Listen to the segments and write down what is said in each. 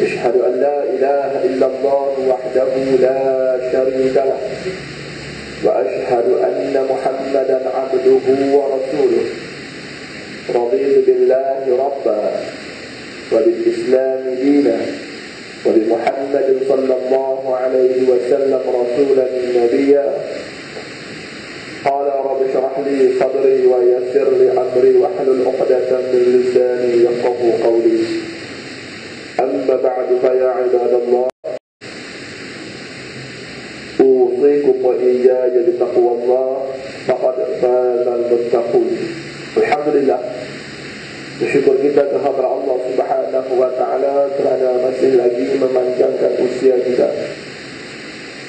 أشهد أن لا إله إلا الله وحده لا شريك له وأشهد أن محمدا عبده ورسوله رضيت بالله ربا وبالإسلام دينا وبمحمد صلى الله عليه وسلم رسولا نبيا قال رب اشرح لي صدري ويسر لي أمري واحلل عقدة من لساني يفقهوا قولي أما بعد فيا عباد الله أوصيكم وإياي بتقوى الله فقد فاز المتقون. Alhamdulillah, bersyukur kita kepada Allah Subhanahu wa taala kerana masih lagi memanjangkan usia kita.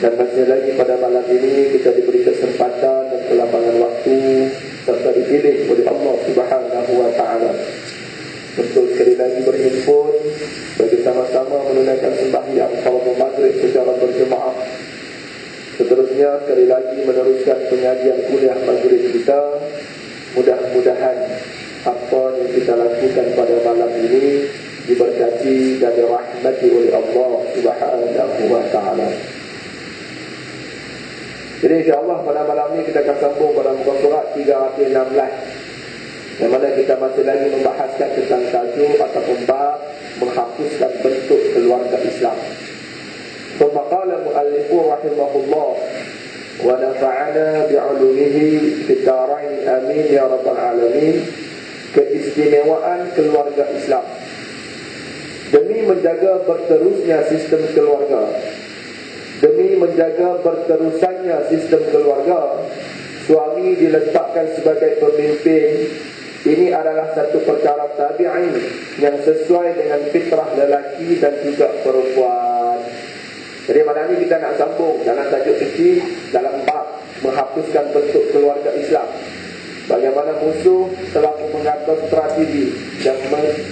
Dan masih lagi pada malam ini kita diberi kesempatan dan kelapangan waktu serta dipilih oleh Allah Subhanahu wa taala untuk sekali lagi berhimpun bagi sama-sama menunaikan sembahyang salat maghrib secara berjemaah. Seterusnya sekali lagi meneruskan pengajian kuliah maghrib kita. Mudah-mudahan apa yang kita lakukan pada malam ini diberkati dan dirahmati oleh Allah Subhanahu wa taala. Jadi insya-Allah pada malam ini kita akan sambung pada muka surat 316, yang mana kita masih lagi membahaskan tentang tajuk ataupun bab menghapuskan bentuk keluarga Islam. Qala al-muallif rahimahullah wa nafa'ana bi'ulumihi fid dharain amin ya rabbal alamin. Keistimewaan keluarga Islam. Demi menjaga berterusnya sistem keluarga, demi menjaga berterusannya sistem keluarga, suami diletakkan sebagai pemimpin. Ini adalah satu perkara tabi'i yang sesuai dengan fitrah lelaki dan juga perempuan. Jadi malam ini kita nak sambung dalam tajuk kecil dalam bab menghapuskan bentuk keluarga Islam. Bagaimana musuh telah mengatur strategi dan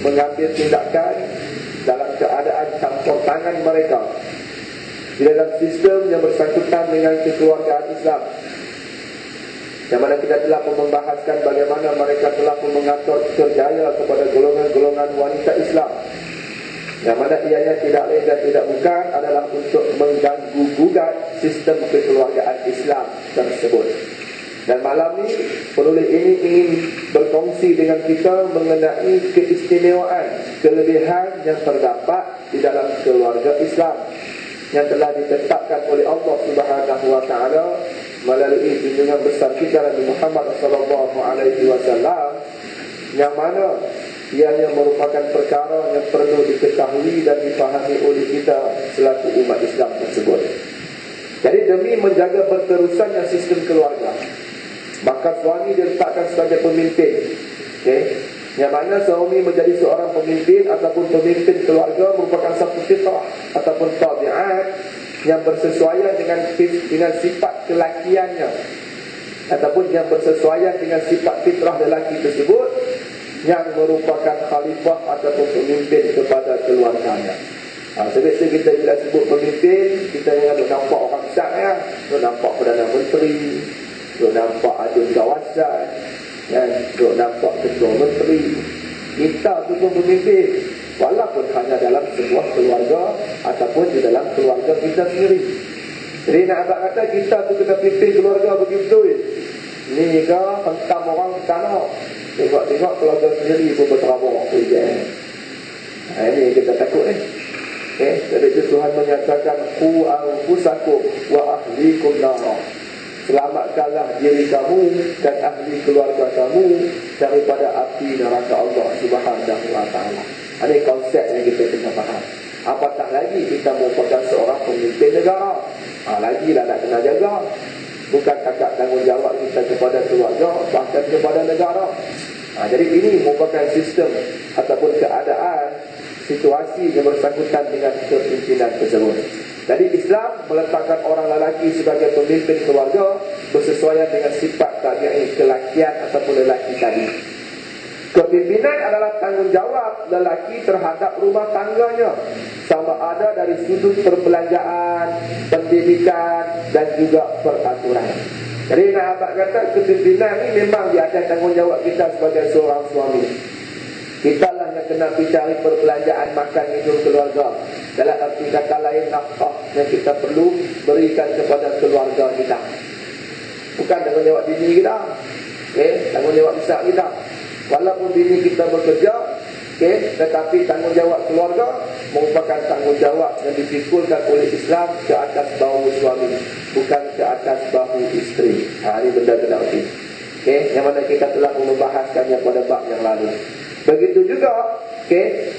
mengambil tindakan dalam keadaan campur tangan mereka di dalam sistem yang bersangkutan dengan kekeluargaan Islam. Yang mana kita telah membahaskan bagaimana mereka telah mengatur kerjaya kepada golongan-golongan wanita Islam, yang mana ianya tidak lain dan tidak bukan adalah untuk mengganggu-gugat sistem kekeluargaan Islam tersebut. Dan malam ini penulis ini ingin berkongsi dengan kita mengenai keistimewaan, kelebihan yang terdapat di dalam keluarga Islam yang telah ditetapkan oleh Allah Subhanahu wa taala melalui junjungan besar kita Nabi Muhammad sallallahu alaihi wasallam, yang mana ianya merupakan perkara yang perlu diketahui dan dipahami oleh kita selaku umat Islam tersebut. Jadi demi menjaga berterusannya sistem keluarga, maka suami diletakkan sebagai pemimpin. Yang mana suami menjadi seorang pemimpin ataupun pemimpin keluarga merupakan satu fitrah ataupun tabiat yang bersesuaian dengan sifat kelakiannya, ataupun yang bersesuaian dengan sifat fitrah lelaki tersebut, yang merupakan khalifah ataupun pemimpin kepada keluarganya. Sebiasa kita bila sebut pemimpin, kita yang nampak orang besar ya, nampak Perdana Menteri, nampak Adun Kawasan, nampak Ketua Menteri. Kita tu pun pemimpin, walaupun hanya dalam sebuah keluarga ataupun di dalam keluarga kita sendiri. Jadi nak abang kata kita tu kena pimpin keluarga begitu. Ni ke hentam orang ke sana, tengok-tengok keluarga sendiri pun berterabur. Ini kita takut ni. Jadi itu Tuhan menyatakan qu anfusakum wa ahlikum nara. Selamatkanlah diri kamu dan ahli keluarga kamu daripada api neraka Allah Subhanahu wa taala. Ini konsep yang kita kena faham. Apatah lagi kita merupakan seorang pemimpin negara, lagilah nak kena jaga. Bukan takat tanggungjawab kita kepada keluarga, bahkan kepada negara. Jadi ini merupakan sistem ataupun keadaan, situasi yang bersangkutan dengan kepimpinan tersebut. Jadi Islam meletakkan orang lelaki sebagai pemimpin keluarga bersesuaian dengan sifat tabi'i kelakian ataupun lelaki tadi. Kepimpinan adalah tanggungjawab lelaki terhadap rumah tangganya, sama ada dari sudut perbelanjaan, pendidikan dan juga peraturan. Jadi nak abang kata kepimpinan ni memang di atas tanggungjawab kita sebagai seorang suami. Kita lah yang kena pergi cari perbelanjaan makan hidup keluarga. Dalam arti kata lain, nafkah yang kita perlu berikan kepada keluarga kita. Bukan tanggungjawab bini kita, tanggungjawab besar kita. Walaupun bini kita bekerja, tetapi tanggungjawab keluarga merupakan tanggungjawab yang dipikulkan oleh Islam ke atas bahu suami, bukan ke atas bahu isteri. Ini benda kena erti. Yang mana kita telah membahaskannya pada bab yang lalu. Begitu juga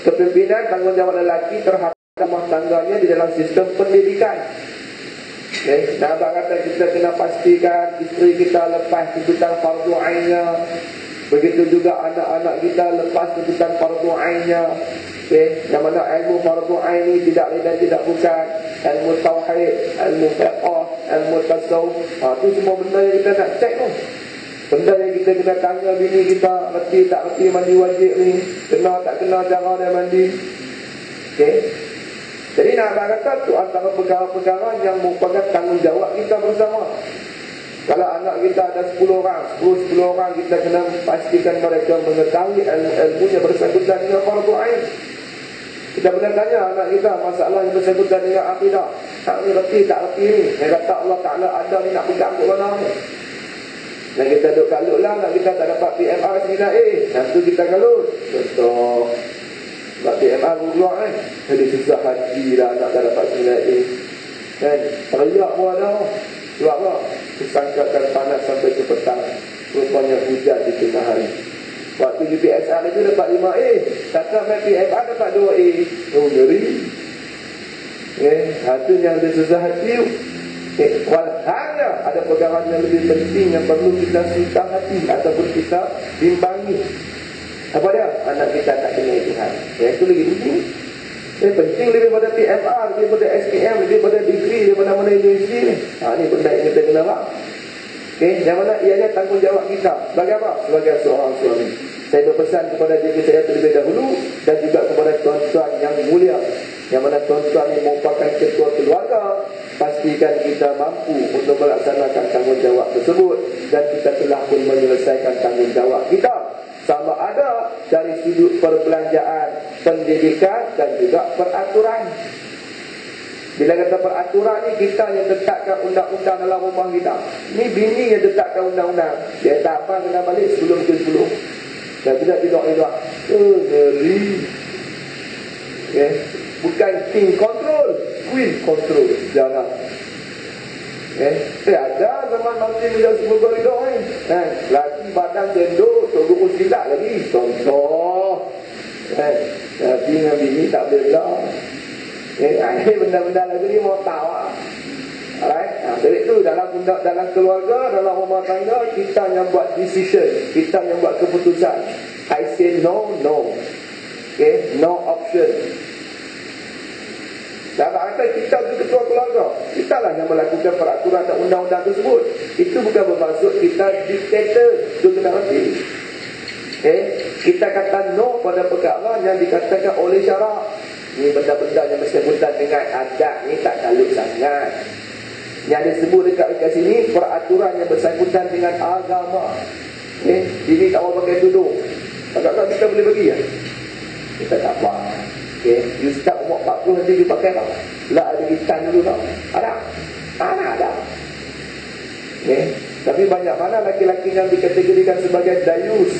kepimpinan tanggungjawab lelaki terhadap rumah tangganya di dalam sistem pendidikan. Nah, abang kata kita kena pastikan isteri kita lepas tuntutan fardu ainnya. Begitu juga anak-anak kita lepas tuntutan fardu ainnya. Yang mana ilmu fardu ain ini tidak lain dan tidak bukan ilmu tauhid, ilmu fiqh, ilmu tasawuf. Itu semua benda yang kita nak cek tu. Benda yang kita kena tanya bini kita, reti tak reti mandi wajib ni, kena tak kena cara dia mandi. Jadi nak kata tu antara perkara-perkara yang merupakan tanggungjawab kita bersama. Kalau anak kita ada 10 orang, 10 orang kita kena pastikan mereka mengetahui ilmu-ilmu yang bersangkutan dengan fardu ain. Kita pernah tanya anak kita masalah yang bersangkutan dengan akidah. Tak reti tak reti ni. Yang kata Allah Ta'ala ada ni nak pegang ke mana ni. Dan kita duduk kalut lah, nak kita tak dapat PMR 9A. Nanti kita kalut. Contoh, sebab PMR bergerak kan. Jadi susah hati lah nak tak dapat 9A. Kan? Teriak pun ada. Sebab apa? Disangkakan panas sampai ke petang. Rupanya hujan di tengah hari. Waktu UPSR itu dapat 5A. Kata main PMR dapat 2A. Oh, ngeri. Itu yang dia susah hati. Walhanya ada perkara yang lebih penting yang perlu kita susah hati ataupun kita bimbangi. Apa dia? Anak kita tak kenal Tuhan. Itu lagi penting. Penting lebih pada PMR, lebih pada SPM, lebih pada degree, lebih pada mana universiti ni. Ini benda yang kita kena faham. Yang mana ianya tanggungjawab kita. Sebagai apa? Sebagai seorang suami. Saya berpesan kepada diri saya terlebih dahulu dan juga kepada tuan-tuan yang mulia. Yang mana tuan-tuan ini merupakan ketua keluarga. Pastikan kita mampu untuk melaksanakan tanggungjawab tersebut. Dan kita telah pun menyelesaikan tanggungjawab kita. Sama ada dari sudut perbelanjaan, pendidikan dan juga peraturan. Bila kata peraturan ni, kita yang tetapkan undang-undang dalam rumah kita. Ni bini yang tetapkan undang-undang. Dia tak apa kena balik sebelum ke 10. Dan tidak tidak. Ngeri. Bukan king control, queen control. Jangan. Ada zaman nanti bila semua koridor ni. Lagi badan tenduk, tunggu usilat lagi. Contoh. Tapi dengan bini tak boleh belah. Ini benda-benda lagi ni mau tahu lah. Alright. Jadi itu dalam keluarga, dalam rumah tangga, kita yang buat decision, kita yang buat keputusan. I say no. No option. Dan kata kita itu ketua keluarga, kita lah yang melakukan peraturan dan undang-undang tersebut. Itu bukan bermaksud kita diktator. Itu kena hati. Kita kata no pada perkara yang dikatakan oleh syarak. Ini benda-benda yang bersangkutan dengan adat ni tak kalut sangat. Yang disebut dekat sini peraturan yang bersangkutan dengan agama. Ini tak mau pakai tudung. Agak-agak kita boleh bagi ya? Kita tak apa. You start umur 40 nanti you pakai tak? Lah ada hitam dulu tak? Ada? Ada. Tapi banyak mana laki-laki yang dikategorikan sebagai dayus,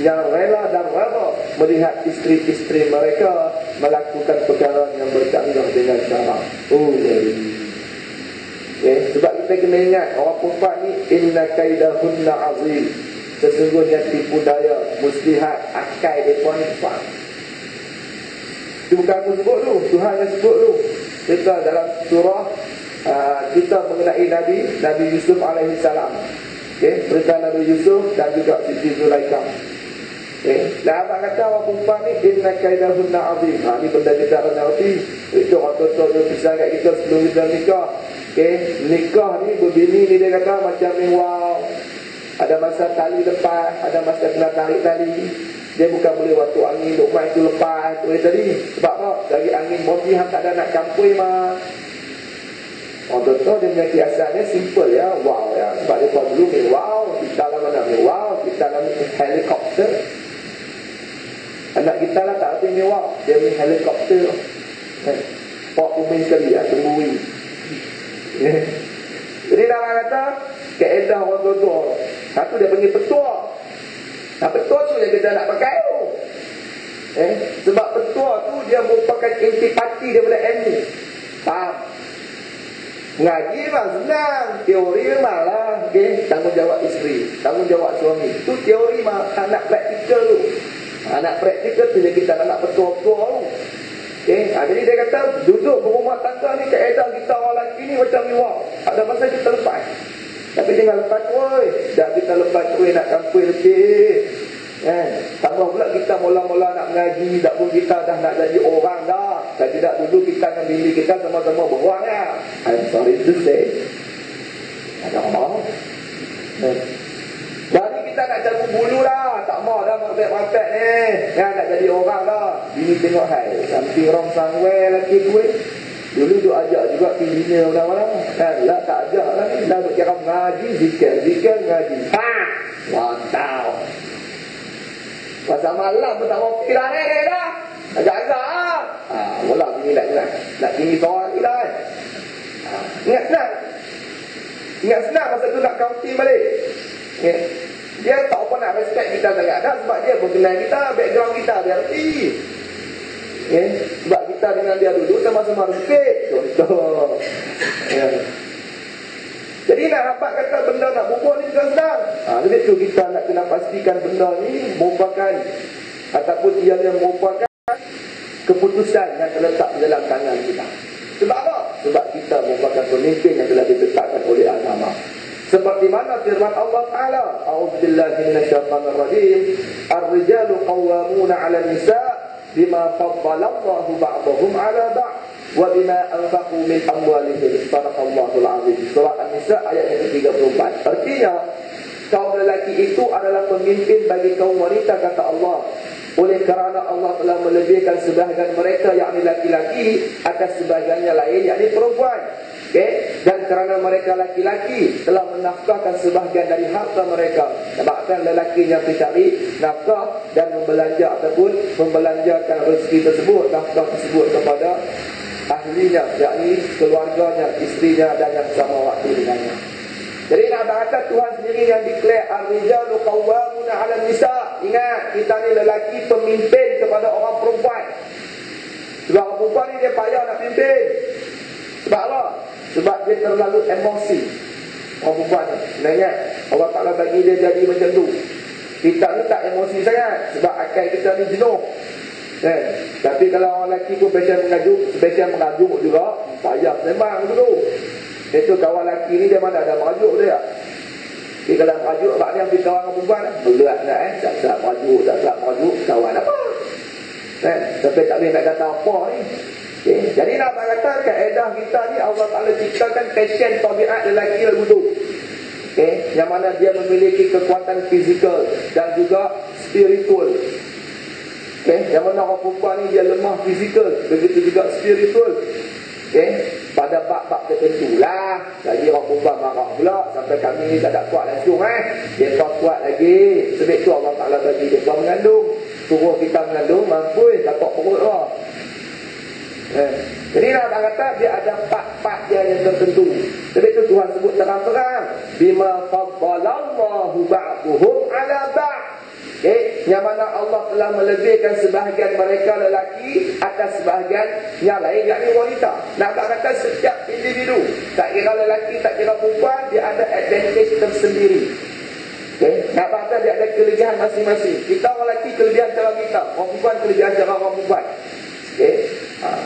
yang rela dan rela melihat isteri-isteri mereka melakukan perkara yang bercanggah dengan syarak. Sebab kita kena ingat orang perempuan ni, inna kaidahunna azim. Sesungguhnya tipu daya muslihat akai mereka ni kuat. Itu bukan aku sebut tu, Tuhan yang sebut tu. Kita dalam surah kita mengenai Nabi Yusuf alaihissalam. Cerita Nabi Yusuf dan juga Siti Zulaikha. Dan abang kata orang perempuan ni, inna kaidahunna azim. Ni benda kita kena erti. Itu orang tua-tua tu pisah kat kita sebelum kita nikah. Nikah ni berbini ni dia kata macam ni, wow. Ada masa tali lepas, ada masa kena tarik tali. Dia bukan boleh waktu angin duk main tu lepas tu tadi. Sebab apa? Dari angin bosi hang tak ada nak campur mah. Orang tu dia punya kiasannya simple ya. Wow ya. Sebab dia buat dulu ni wow, kita lah mana ni wow, kita lah ni helikopter. Anak kita lah tak istimewa. Dia main helikopter. Pak main sekali lah, tembui. Jadi orang kata, keedah orang tua. Satu dia panggil petua. Nah, petua tu yang kita nak pakai tu. Sebab petua tu dia merupakan intipati daripada ilmu. Faham? Ngaji memang senang, teori memang lah. Tanggungjawab isteri, tanggungjawab suami. Itu teori mah, anak praktikal tu. Anak praktikal tu yang kita nak petua-petua tu. Jadi dia kata, duduk berumah tangga ni, keadaan kita orang lelaki ni macam ni, wah, ada masa kita lepas. Tapi jangan lepas woi. Dah kita lepas woi nak campur lebih. Tambah pula kita mula-mula nak mengaji, tak pun kita dah nak jadi orang dah. Dan tidak dulu kita dengan bini kita sama-sama beruang ya. I'm sorry to say. Ada apa? Jadi kita nak jaga bulu dah. Tak mau dah merpek-merpek ni. Nak jadi orang dah. Bini tengok hai. Sampai orang sangwe lelaki gue. Dulu duk ajak juga bini orang-orang. Lah tak ajak lah ni. Dah duk kira mengaji, zikir ngaji. Ha! Mantap. Pasal malam pun tak mau pergi lah ni dah. Ajak-ajak lah. Mula bini nak tinggi seorang ni dah. Ingat senang masa tu nak counting balik. Dia tak apa nak respect kita sangat dah. Sebab dia berkenal kita, background kita dia reti. Sebab kita dengan dia dulu sama-sama respect. Contoh. Jadi nak rapat kata benda nak berbual ni juga senang. Lebih tu kita nak kena pastikan benda ni merupakan ataupun ia yang merupakan keputusan yang terletak di dalam tangan kita. Sebab apa? Sebab kita merupakan pemimpin yang telah ditetapkan oleh agama. Seperti mana firman Allah Ta'ala, A'udzubillahi minasyaitonirrajim, Ar-rijalu qawwamuna 'ala an-nisa' bima faddalallahu ba'dahum 'ala ba'd wa bima anfaqu min amwalihim. Sadaqallahul 'azim. Surah An-Nisa ayat yang ke-34. Artinya, kaum lelaki itu adalah pemimpin bagi kaum wanita, kata Allah. Oleh kerana Allah telah melebihkan sebahagian mereka, yakni laki-laki, atas sebahagiannya lain, yakni perempuan. Dan kerana mereka laki-laki telah menafkahkan sebahagian dari harta mereka. Bahkan lelaki yang mencari nafkah dan membelanja ataupun membelanjakan rezeki tersebut, nafkah tersebut kepada ahlinya, yakni keluarganya, isterinya dan yang sama waktu dengannya. Jadi nak kata Tuhan sendiri yang declare Ar-rijalu qawwamuna 'ala an-nisa. Ingat, kita ni lelaki pemimpin kepada orang perempuan. Sebab orang perempuan ni dia payah nak pimpin. Sebab apa? Sebab dia terlalu emosi. Orang perempuan ni, sebenarnya Allah Ta'ala bagi dia jadi macam tu. Kita ni tak emosi sangat, sebab akal kita ni jenuh. Tapi kalau orang lelaki pun biasa mengajuk juga, payah sembang dulu. Itu kawan lelaki ni dia mana ada merajuk dia. Jadi kalau merajuk sebab ni ambil kawan dengan perempuan, berat lah tak merajuk, kawan apa? Tapi tak boleh nak kata apa ni. Jadi nak kata kaedah kita ni Allah Ta'ala ciptakan passion tabiat lelaki lagu tu. Yang mana dia memiliki kekuatan fizikal dan juga spiritual. Yang mana orang perempuan ni dia lemah fizikal, begitu juga spiritual. Pada bab-bab tertentu lah. Jadi orang perempuan marah pula, sampai kami ni tak ada kuat langsung dia kuat lagi. Sebab tu Allah Ta'ala bagi dia mengandung. Suruh kita mengandung, mampu dapat perut lah. Jadi nak kata dia ada part-part dia yang tertentu. Sebab itu Tuhan sebut terang-terang, bima faddalallahu ba'duhum 'ala ba'd. Yang mana Allah telah melebihkan sebahagian mereka lelaki atas sebahagian yang lain, yakni wanita. Nak kata setiap individu, tak kira lelaki, tak kira perempuan, dia ada advantage tersendiri. Nak kata dia ada kelebihan masing-masing. Kita orang lelaki kelebihan cara kita, orang perempuan kelebihan cara orang perempuan.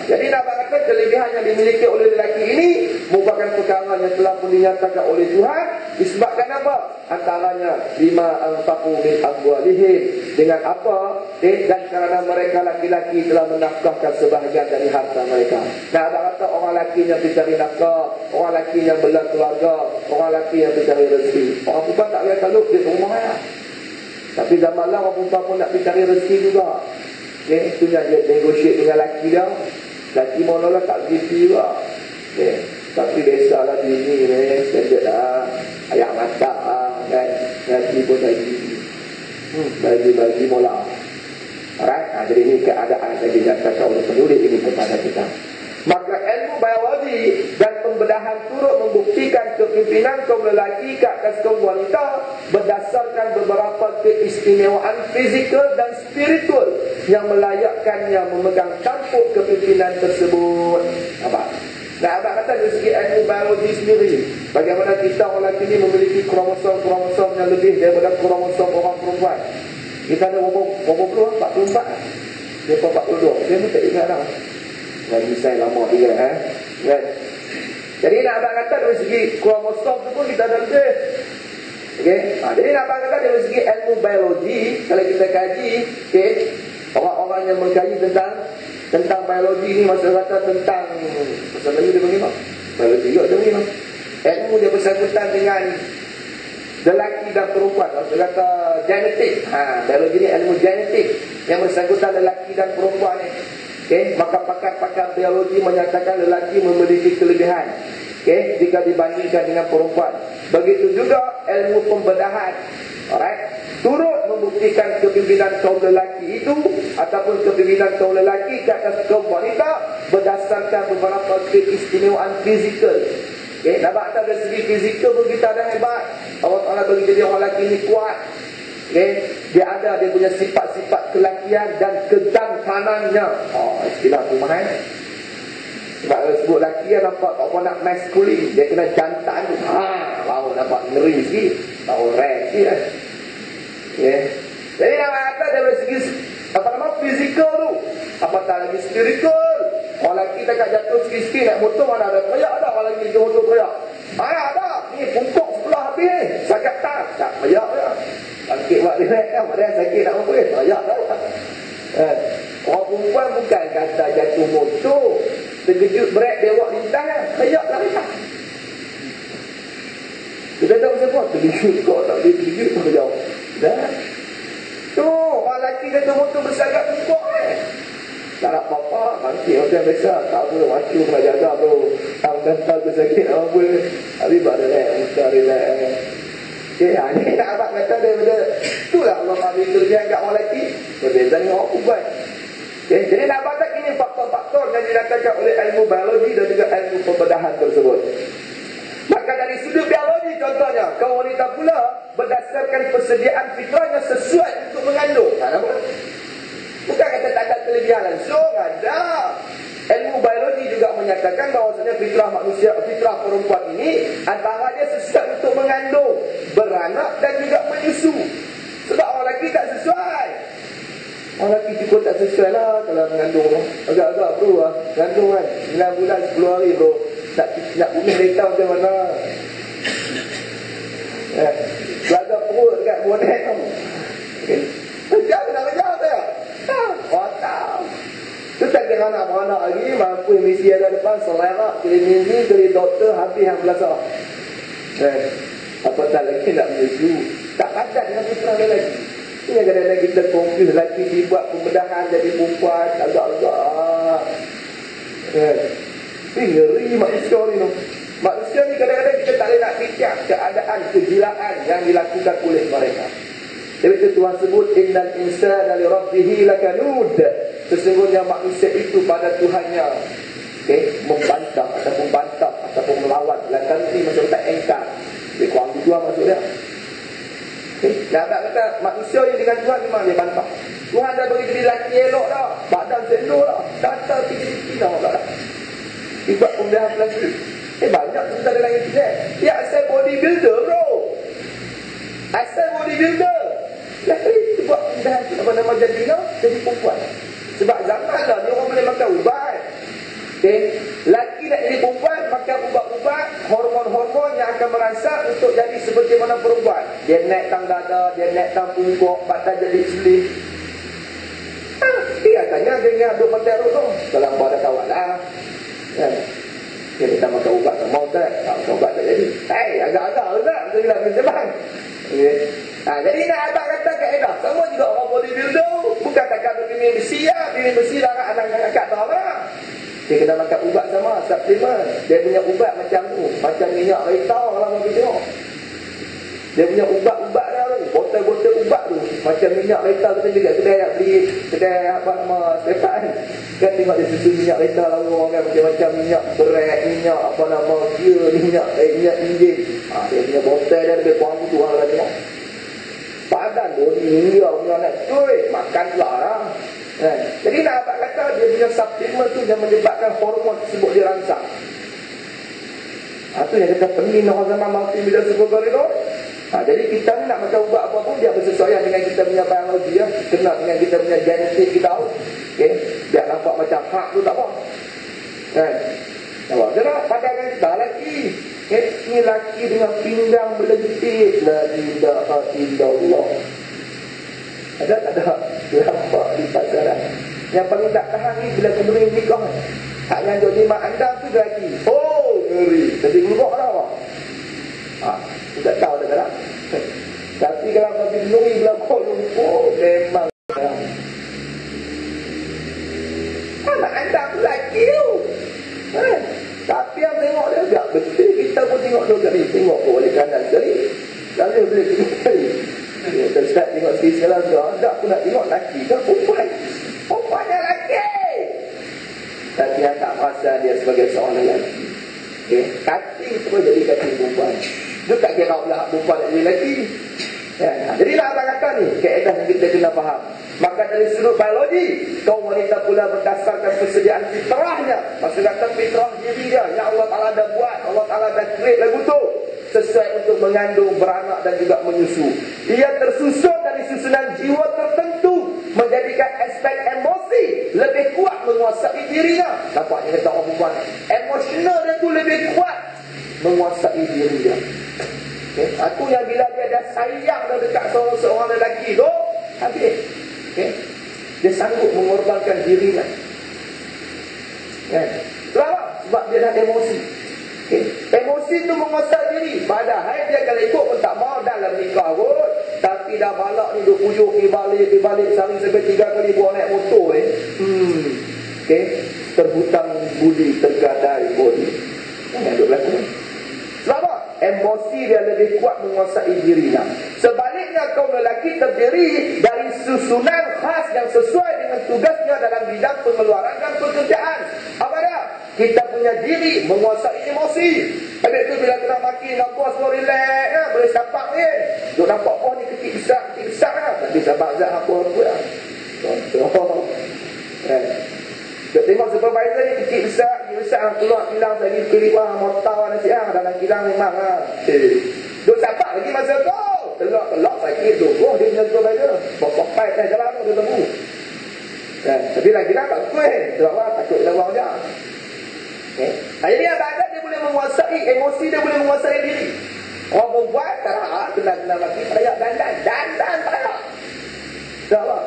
Jadi nak kata kelebihan yang dimiliki oleh lelaki ini merupakan perkara yang telah pun dinyatakan oleh Tuhan. Disebabkan apa? Antaranya bima anfaqu min amwalihim, dengan apa? Dan kerana mereka laki-laki telah menafkahkan sebahagian dari harta mereka. Nah, nak kata orang lelaki yang mencari nafkah, orang lelaki yang bela keluarga, orang lelaki yang mencari rezeki. Orang perempuan tak boleh taluk di rumah ya. Tapi zaman lah orang perempuan pun nak mencari rezeki juga. Itunya dia negotiate dengan lelaki dia. Lelaki mula tak begitu juga. Tapi biasalah bini ni, standard lah, ayak mata lah kan. Lelaki pun bagi mula. Alright, jadi ini keadaan yang dinyatakan oleh penulis ini kepada kita. Maka ilmu biologi dan pembedahan turut membuktikan kepimpinan kaum lelaki ke atas kaum wanita berdasarkan beberapa keistimewaan fizikal dan spiritual yang melayakkannya memegang tampuk kepimpinan tersebut. Nampak? Nah, abang kata dari segi ilmu biologi sendiri, bagaimana kita orang lelaki ini memiliki kromosom yang lebih daripada kromosom orang perempuan. Kita ada berapa puluh? 44. Dia 42. Dia pun tak ingat dah. Dan saya lama dia kan. Jadi nak abang kata dari segi kromosom tu pun kita ada lebih. Okey. Jadi nak abang kata dari segi ilmu biologi, kalau kita kaji, okey, orang-orang yang mengkaji tentang biologi ni, masa kata tentang pasal Melayu dia panggil apa? Biologi juga dia panggil. Ilmu dia bersangkutan dengan lelaki dan perempuan. Maksud kata genetik. Biologi ni ilmu genetik yang bersangkutan lelaki dan perempuan ni. Okay? Maka pakar-pakar biologi menyatakan lelaki memiliki kelebihan, okay, jika dibandingkan dengan perempuan. Begitu juga ilmu pembedahan, alright, turut membuktikan kepimpinan kaum lelaki itu ataupun kepimpinan kaum lelaki ke atas kaum wanita berdasarkan beberapa keistimewaan fizikal. Okay, nampak tak dari segi fizikal pun kita ada hebat. Allah Ta'ala bagi jadi orang lelaki ni kuat. Okay, dia ada, dia punya sifat-sifat kelakian dan kejantanannya. Istilah tu mahal. Sebab kalau sebut lelaki nampak tak apa nak maskulin, dia kena jantan tu. Baru nampak ngeri sikit, baru rare sikit. Okay. Jadi nak kata dari segi apa nama fizikal tu, apatah lagi spiritual. Orang lelaki tak jatuh sikit-sikit naik motor, mana ada teriak ada. Orang lelaki jatuh motor teriak, ada. Ni pungkuk sebelah habis ni, sakit tak teriak je. Sakit buat relax kan, ada yang sakit nak apa, teriak tak. Orang perempuan bukan kata jatuh motor, terkejut brek dia buat lintas kan, teriak tak teriak. Dia kata macam apa? Terkejut kau tak boleh terkejut tak jauh. Dah. Tu, orang lelaki jatuh motor bersagak pungkuk tak nak apa-apa, bangkit macam biasa. Tak apa, macu nak jaga tu. Tangan tu sakit apa. Habis buat relax, muka relax. Okay, ni nak abang kata daripada itulah Allah bagi kerja kat orang lelaki berbeza dengan orang perempuan. Okay, jadi nak abang kata ini faktor-faktor yang dikatakan oleh ilmu biologi dan juga ilmu pembedahan tersebut. Maka dari sudut biologi contohnya, kaum wanita pula berdasarkan persediaan fitrahnya sesuai untuk mengandung. Bukan kata tak ada kelebihan langsung, ada. Ilmu biologi juga menyatakan bahawasanya fitrah manusia, fitrah perempuan ini antara dia sesuai untuk mengandung, beranak dan juga menyusu. Sebab orang lelaki tak sesuai. Orang lelaki cukup tak sesuai lah kalau mengandung. Agak-agak bro lah, mengandung kan 9 bulan 10 hari bro. Nak punya data macam mana. Agak perut dekat bonet tu. Kerja nak kerja saya. Kotak. Tu tak kira anak beranak lagi, mampu misi ada depan, selera, klinik, dari doktor, habis yang belasah. Apatah lagi nak menuju. Tak padat dengan fitrah dia lagi. Ini kadang-kadang kita confuse lelaki dibuat pembedahan jadi perempuan, agak-agak. Ini ngeri manusia ni tu. Manusia ni kadang-kadang kita tak boleh nak fikir keadaan kegilaan yang dilakukan oleh mereka. Jadi itu Tuhan sebut innal insana li rabbih lakanud. Sesungguhnya manusia itu pada Tuhannya membantah ataupun melawan. Lakan ni macam tak engkar. Dia kurang Tuhan maksud dia. Nak kata manusia yang dengan Tuhan memang dia bantah. Tuhan dah bagi jadi lelaki elok dah, badan sendok dah, data tinggi-tinggi dah orang dah. Tiba pembedahan plastik. Banyak cerita dalam internet. Dia asal bodybuilder bro. Asal bodybuilder. Lelaki buat pembedahan apa-nama jantina jadi perempuan. Sebab zaman dah ni orang boleh makan ubat. Lelaki nak jadi perempuan makan ubat-ubat, hormon-hormon yang akan merangsang untuk jadi seperti mana perempuan. Dia naik tang dada, dia naik tang pungkuk, badan jadi selih. Dia katanya dia ingat duk makan ruk tu. Dalam pada kawan lah. Dia minta makan ubat tak mau tak? Makan ubat tak jadi. Agak-agak Ustaz, kita bilang bincang. Jadi nak abang kata kaedah. Sama juga orang bodybuilder. Bukan takkan bini besi lah. Bini besi darah anak angkat tak lah. Dia kena makan ubat sama, suplemen. Dia punya ubat macam tu. Macam minyak rita kalau orang tengok. Dia punya ubat-ubat dah tu. Botol-botol ubat tu. Macam minyak kereta kita juga kedai apa nama sepak kan. Kan tengok dia susu minyak kereta lawa kan, macam-macam minyak berat, minyak apa nama gear, minyak enjin. Dia punya botol dia lebih kurang tu orang tengok. Padan dunia punya nak cuy, makan pula lah. Jadi nak abang kata dia punya supplement tu yang menyebabkan hormon tersebut dirangsang. Itu yang kata pening orang zaman mati bila sebut koridor. Jadi kita ni nak macam ubat apa pun dia bersesuaian dengan kita punya biologi ya. Kena dengan kita punya genetik kita tahu. Okay? Biar nampak macam hak tu tak apa. Kan? Nampak? Jadi padahal kita lelaki. Okay? Ni lelaki dengan pinggang berlentik. La ilaha illallah. Ada tak ada? Nampak di pasaran. Yang paling tak tahan ni bila kemudian nikah. Tak yang jadi mak anda tu lagi. Oh, ngeri. Jadi berubah lah apa? Tak tahu dah tak. Tapi kalau bagi nuri belakang lumpur, memang anak anda tu lelaki tu. Tapi yang tengok dia agak betul. Kita pun tengok dua kali. Tengok pun oleh kanan sekali. Lalu boleh tengok sekali. Terstart tengok sekali sekarang tu. Tak pun nak tengok lelaki ke perempuan. Perempuan yang lelaki. Tapi yang tak rasa dia sebagai seorang lelaki. Okay. Kaki tu jadi kaki perempuan. Dia tak kira pula perempuan dan lelaki. Jadi nak abang kata ni, kaedah yang kita kena faham. Maka dari sudut biologi, kaum wanita pula berdasarkan persediaan fitrahnya. Maksud kata fitrah diri dia, yang Allah Ta'ala dah buat, Allah Ta'ala dah create lagu tu, sesuai untuk mengandung, beranak dan juga menyusu. Ia tersusun dari susunan jiwa tertentu, menjadikan aspek emosi lebih kuat menguasai dirinya. Nampaknya kata orang perempuan, emosional dia tu lebih kuat menguasai diri dia. Okay. Aku yang bila dia dah sayang dah dekat seorang lelaki tu, habis. Okay. Dia sanggup mengorbankan dirinya. Kenapa? Sebab dia dah emosi. Okay. Emosi tu menguasai diri. Padahal dia kalau ikut pun tak mau dalam nikah pun. Tapi dah balak ni duk pujuk di balik sehari sampai 3 kali buat naik motor ni. Okay. Terhutang budi, tergadai budi. Jangan duk berlaku ni. Sebab apa? Emosi dia lebih kuat menguasai dirinya. Sebaliknya kaum lelaki terdiri dari susunan khas yang sesuai dengan tugasnya dalam bidang pengeluaran dan pekerjaan. Apa dia? Kita punya diri menguasai emosi. Habis tu bila kena maki, nak puas boleh relax ya? Boleh sapak ni. Duk nampak oh ni kecil besar ya? Tak bisa bakzat apa-apa ya? Contoh. Tengok supervisor ni kecil besar keluar kilang lagi keliwah motor nasi dalam kilang memang duk sapak lagi masa tu telok sakit tu dia punya supervisor popai jalan tu dia temu tapi lagi dah tak kuih sebab apa takut dia buang dia jadi abang dia boleh menguasai emosi, dia boleh menguasai diri. Orang perempuan tak kena lagi payah dandan payah sebab apa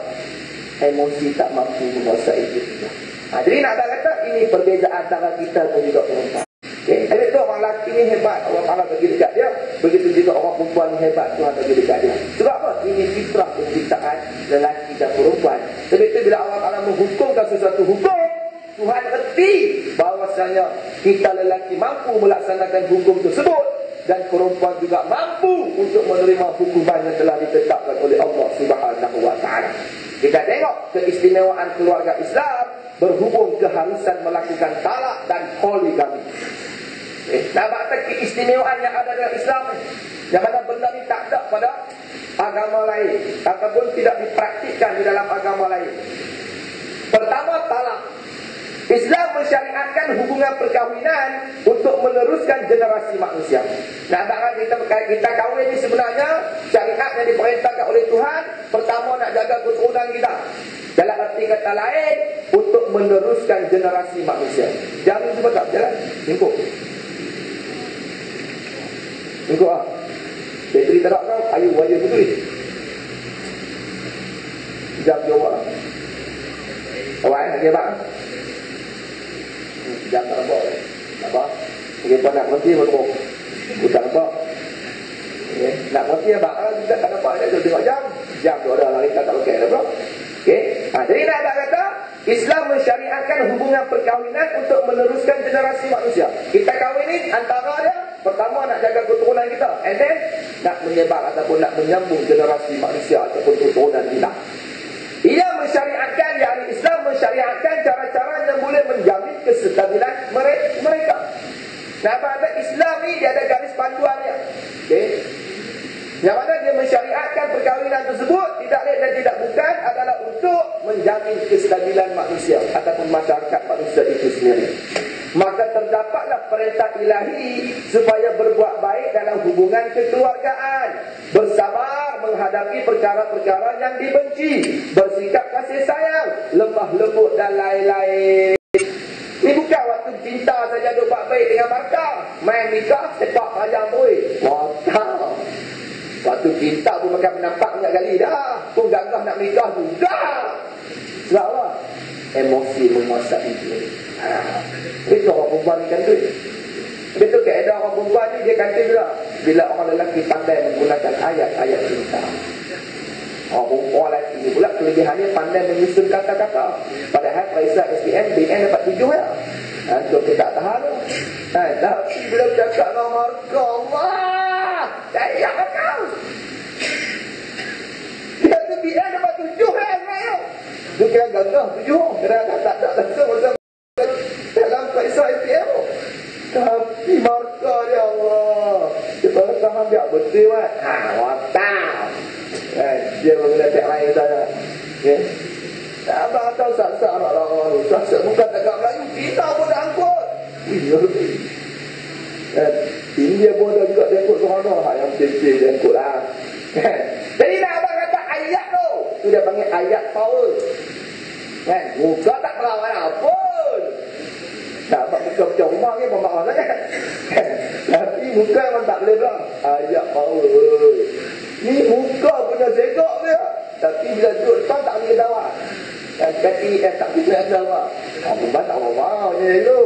emosi tak mampu menguasai diri. Jadi nak kata ini perbezaan antara kita dan juga perempuan. Okay. Jadi tu orang lelaki ni hebat, Allah Ta'ala bagi dekat dia. Begitu juga orang perempuan ni hebat, Tuhan bagi dekat dia. Sebab apa? Ini fitrah penciptaan lelaki dan perempuan. Jadi itu bila Allah Ta'ala menghukumkan sesuatu hukum, Tuhan erti bahawasanya kita lelaki mampu melaksanakan hukum tersebut dan perempuan juga mampu untuk menerima hukuman yang telah ditetapkan oleh Allah Subhanahu Wa Ta'ala. Kita tengok keistimewaan keluarga Islam berhubung keharusan melakukan talak dan poligami. Nampak tak keistimewaan yang ada dalam Islam ni? Yang mana benda ni tak ada pada agama lain ataupun tidak dipraktikkan di dalam agama lain. Pertama, talak. Islam mensyariatkan hubungan perkahwinan untuk meneruskan generasi manusia. Nampak kita kahwin ni sebenarnya syariat yang diperintahkan oleh Tuhan. Pertama nak jaga keturunan kita. Dalam arti kata lain, untuk meneruskan generasi manusia. Jangan cuba tak berjalan. Mingkuk. Mingkuk lah. Bateri tak kau, ayu wajah betul ni. Jam jawab lah. Awak nak jawab lah. Jam tak nampak. Tak apa. Mungkin kau nak berhenti berhubung. Aku tak nampak. Nak berhenti apa? Kita tak nampak. Dia tengok jam. Jam tu ada lari tak pakai dah bro. Jadi nak kata Islam mensyariatkan hubungan perkahwinan untuk meneruskan generasi manusia. Kita kahwin ni antara dia Pertama nak jaga keturunan kita, and then nak menyebar ataupun nak menyambung generasi manusia ataupun keturunan kita. Ia mensyariatkan, yakni Islam mensyariatkan cara-cara yang boleh menjamin kestabilan mereka. Nah, pada Islam ni dia ada garis panduannya. Okey. Yang mana dia mensyariatkan perkahwinan tersebut tidak lain dan tidak bukan adalah untuk menjamin kestabilan manusia ataupun masyarakat manusia itu sendiri. Maka terdapatlah perintah ilahi supaya berbuat baik dalam hubungan kekeluargaan, bersabar menghadapi perkara-perkara yang dibenci, bersikap kasih sayang, lemah lembut dan lain-lain. Ini bukan waktu cinta saja dia buat baik dengan markah, main nikah sepak ayam boleh. Mantap. Waktu cinta pun makan menampak banyak kali dah. Pun gagah nak nikah juga. Sebab apa? Emosi menguasai diri. Itu orang perempuan ni kan tu. Betul keadaan orang perempuan ni dia kata juga, bila orang lelaki pandai menggunakan ayat-ayat cinta. Orang lelaki ni pula kelebihannya pandai menyusun kata-kata. Padahal Faisal SPM BN dapat 7 ya. Itu kita tak tahan tu. Tapi bila bercakap dengan marka Allah, saya kau. Dia tu BN dapat 7 ya. Dia kira gagah 7. Kadang-kadang tak ada langsung dalam Faisal SPM. Tapi marka dia Allah. Kita tahan dia betul kan. Watak. Dia mengenai pihak lain saja. Okay. Abang tahu saksa anak orang saksa bukan dekat Melayu. Kita pun dah angkut. India pun ada juga dia angkut seorang. Yang kecil dia angkut lah. Jadi nak abang kata ayat tu. Tu dia panggil ayat power. Muka tak perawan pun. Tak abang muka macam rumah ni pemaaf lah kan. Tapi muka memang tak boleh bilang. Ayat power. Ni muka punya segak dia. Tapi bila duduk depan tak boleh ketawa. Kati tak boleh ketawa. Abang tak mau je tu.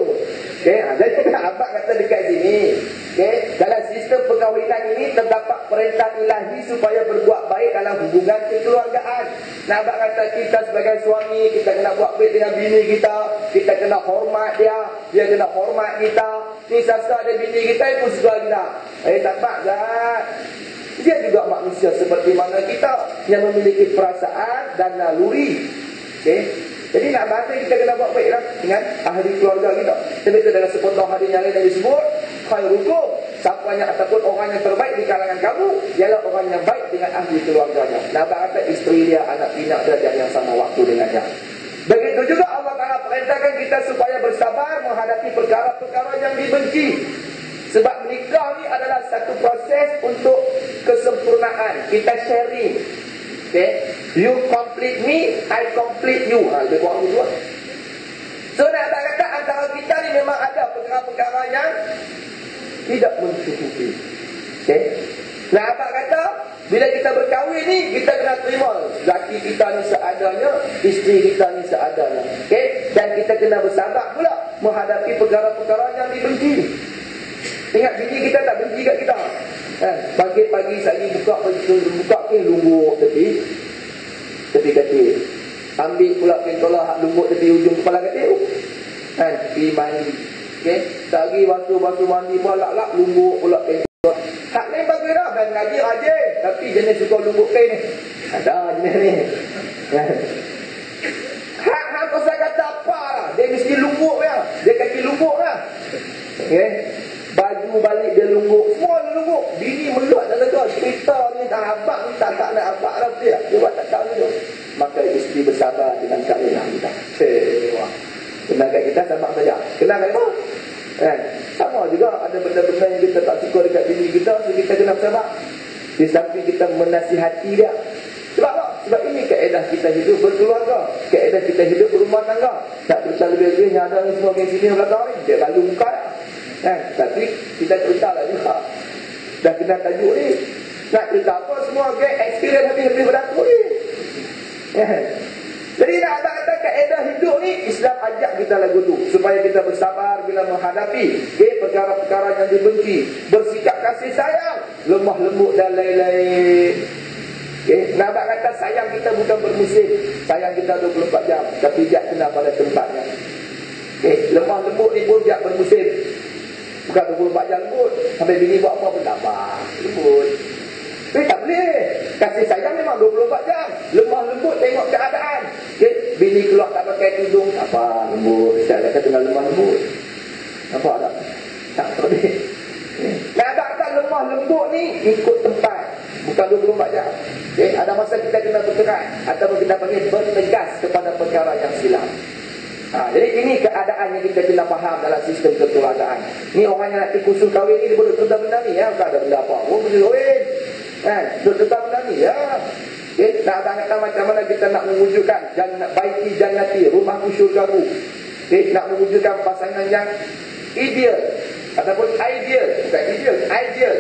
Okay, jadi abang kata dekat sini. Okay, dalam sistem perkahwinan ini terdapat perintah ilahi supaya berbuat baik dalam hubungan kekeluargaan. Nah, abang kata kita sebagai suami, kita kena buat baik dengan bini kita. Kita kena hormat dia. Dia kena hormat kita. Ni sasa ada bini kita pun suka kita. Tak apa Zat. Dia juga manusia seperti mana kita yang memiliki perasaan dan naluri. Okay? Jadi nak bahasa kita kena buat baiklah dengan ahli keluarga kita. Sebab itu dalam sepotong hadis yang lain yang disebut khairukum, siapanya ataupun orang yang terbaik di kalangan kamu ialah orang yang baik dengan ahli keluarganya. Nak kata isteri dia, anak pinak dia yang sama waktu dengannya. Begitu juga Allah Ta'ala perintahkan kita supaya bersabar menghadapi perkara-perkara yang dibenci. Sebab menikah ni adalah satu proses untuk kesempurnaan. Kita sharing. Okay? You complete me, I complete you. Lebih kurang itu. So nak kata antara kita ni memang ada perkara-perkara yang tidak mencukupi. Okay? Nah, abang kata bila kita berkahwin ni kita kena terima laki kita ni seadanya, isteri kita ni seadanya. Okay? Dan kita kena bersabar pula menghadapi perkara-perkara yang dibenci. Ingat bini kita tak benci kat kita. Pagi-pagi sagi buka lumbuk tepi katil. Ambil pula pentolah hak lumbuk tepi ujung kepala katil. Pergi mandi. Okey, sagi basuh mandi balak lumbuk pula pentolah. Hak ni bagi dah dan ngaji rajin, tapi jenis suka lumbuk kain ni. Ada jenis ni. Hak pasal kata apa lah. Dia mesti lumbuk ya. Dia kaki lumbuk lah. Okey. Baju balik dia lumbuk. Semua dia lumbuk. Bini meluat dan lega. Cerita ni tak abang ni tak nak abang lah dia. Dia buat tak tahu tu. Maka isteri bersabar dengan keadaan kita. Kenalkan kita sama saja. Kenalkan apa? Sama juga ada benda-benda yang kita tak suka dekat bini kita. So kita kena bersabar. Di samping kita menasihati dia. Sebab apa? Sebab ini kaedah kita hidup berkeluarga. Kaedah kita hidup berumah tangga. Tak cerita lebih-lebih yang ada ni semua yang sini yang belakang ni. Dia lalu muka ya. Tapi kita cerita lah juga. Dah kena tajuk ni. Nak cerita apa semua experience habis-habis beratur ni. Jadi nak kata kaedah hidup ni Islam ajak kita lagu tu supaya kita bersabar bila menghadapi perkara-perkara yang dibenci, bersikap kasih sayang, lemah lembut dan lain-lain. Nak kata sayang kita bukan bermusim. Sayang kita 24 jam. Tapi dia kena pada tempatnya. Lemah lembut ni pun dia bermusim. Bukan 24 jam lembut. Sampai bini buat apa pun tak apa. Lembut. Tapi tak boleh. Kasih sayang memang 24 jam. Lemah lembut tengok keadaan. Okay? Bini keluar tak pakai tudung. Tak apa, lembut. Saya kata tengah lemah lembut. Nampak tak? Tak boleh. Keadaan lemah lembut ni ikut tempat. Bukan 24 jam. Okay? Ada masa kita kena bergerak. Ataupun kita panggil bertegas kepada perkara yang silap. Jadi ini keadaan yang kita kena faham dalam sistem kekeluargaan. Ni orang yang nak kusul kahwin ni, dia boleh tentang benda ni. Ya? Bukan ada benda apa. Oh, boleh kahwin. Kan? Duduk tentang benda ni. Ya. Okay? Nak kata macam mana kita nak mewujudkan baiti jannati, rumahku syurgamu. Okay? Nak mewujudkan pasangan yang ideal. Ataupun ideal. Bukan ideal. Ideal.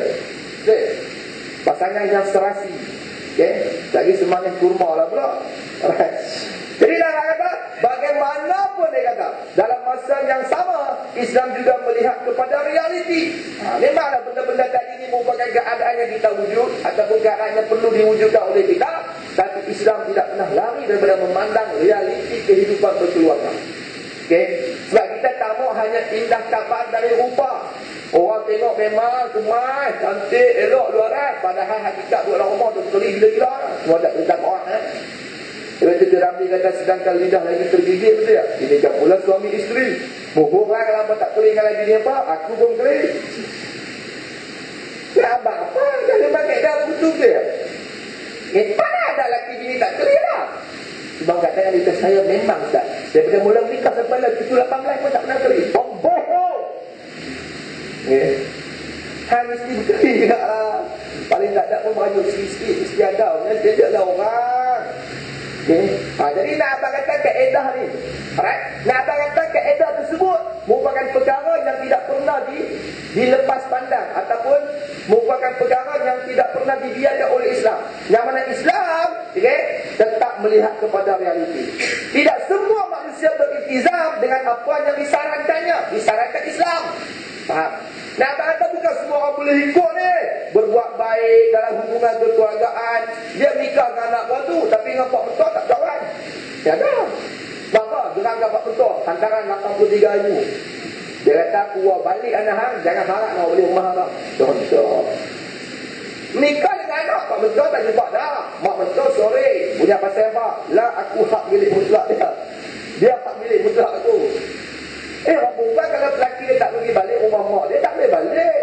Okay? Pasangan yang serasi. Okay? Jadi semanis kurma lah pula. Alright. Jadi nak kata, bagaimanapun dia kata, dalam masa yang sama, Islam juga melihat kepada realiti. Memanglah benda-benda tadi ini merupakan keadaan yang kita wujud, ataupun keadaan yang perlu diwujudkan oleh kita. Tapi Islam tidak pernah lari daripada memandang realiti kehidupan berkeluarga. Okay? Sebab kita tak mau hanya indah kabar dari rupa. Orang tengok memang kemas, cantik, elok, luaran. Padahal hakikat buat rumah tu sekali gila-gila. Semua tak tentang orang. Lepas tu dia Ramli kata sedangkan lidah lagi tergigit, betul tak? Ini kan pula suami isteri. Bohong lah kalau tak kering dengan bini apa, aku pun kering. Ya abang apa? Jangan pakai dah putus dia. Mana ada lelaki bini tak kering lah? Sebab katanya dia saya memang tak. Daripada mula menikah sampai lah 18 pun tak pernah kering. Bohong! Mesti berkering lah. Paling tak ada pun baju sikit-sikit istiadah. Dia je lah orang. Okay. Jadi nak abang kata kaedah ni, alright? Nak abang kata kaedah tersebut merupakan perkara yang tidak pernah dilepas pandang, ataupun merupakan perkara yang tidak pernah dibiarkan oleh Islam. Yang mana Islam, okay, tetap melihat kepada realiti. Tidak semua manusia beriltizam dengan apa yang disarankannya. Disarankan Islam. Faham? Nah, abang kata bukan semua orang boleh ikut ni. Berbuat baik dalam hubungan kekeluargaan. Dia nikah dengan anak batu, tapi dengan Pak Mentua tak kawan. Ya dah. Bapa, gerak dengan Pak Mentua, hantaran 83,000. Dia kata, aku buat balik anak hang, jangan harap nak beli rumah hang. Contoh. Nikah dengan anak, Pak Mentua tak jumpa dah. Mak Mentua sore, punya pasal apa? Lah, aku hak milik mutlak dia. Dia hak milik mutlak aku. Orang perempuan kalau lelaki dia tak pergi balik rumah mak dia, tak boleh balik.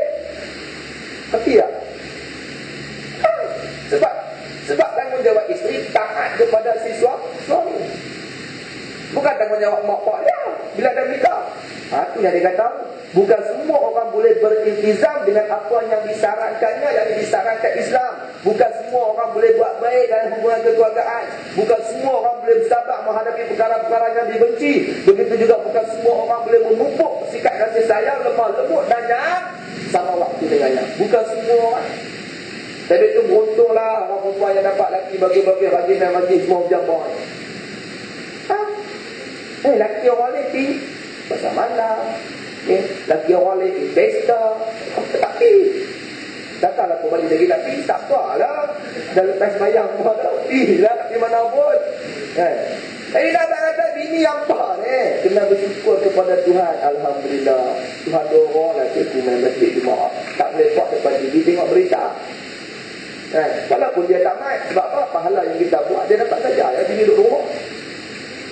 Tapi ya. Sebab tanggungjawab isteri taat kepada si suami. Bukan tanggungjawab mak pak dia bila ada nikah. Itu yang dia kata, bukan semua orang boleh beriltizam dengan apa yang disarankannya, yang disarankan Islam. Bukan semua orang boleh buat baik dalam hubungan kekeluargaan. Bukan semua orang boleh bersabar menghadapi perkara-perkara yang dibenci. Begitu juga bukan semua orang boleh memupuk sikap kasih sayang lemah lembut dan jahat sama waktu dengannya. Bukan semua orang. Tapi itu beruntunglah orang perempuan yang dapat laki bagi-bagi rajin dan rajin semua berjambang. Laki orang lelaki pasal malam, laki orang lelaki pesta, tak pergi. Datanglah kembali lagi tapi tak apalah. Dah lepas sembahyang pun tak pergi lah di mana pun. Jadi dah tak kata bini yang apa ni? Kena bersyukur kepada Tuhan. Alhamdulillah. Tuhan dorong lah cikgu main masjid Jumaat. Tak boleh buat depan TV tengok berita. Walaupun dia tak main, sebab apa? Pahala yang kita buat dia dapat saja. Ya, bini duduk rumah.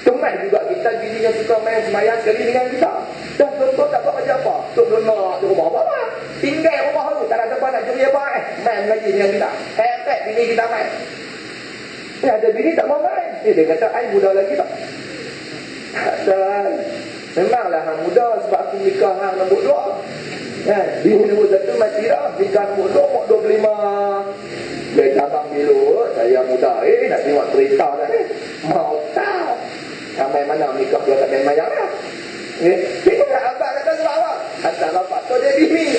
Teman juga kita bini yang suka main sembahyang sekali dengan kita. Dah tuan-tuan tak buat macam apa? Tuk lenak di rumah apa-apa. Tinggal rumah tu, tak ada siapa nak curi apa main lagi dengan kita. Efek bini kita main. Ada bini tak mau main. Dia kata, I muda lagi tak? Dan memanglah hang muda sebab aku nikah hang nombor 2. Bini nombor 1 mati dah. Nikah nombor 2, umur 25. Dia abang bilu, saya muda nak tengok cerita dah ni. Mau tahu. Sampai mana nikah dia tak main mayang dah. Kita nak abang kata sebab apa? Hantar bapak tu dia bini.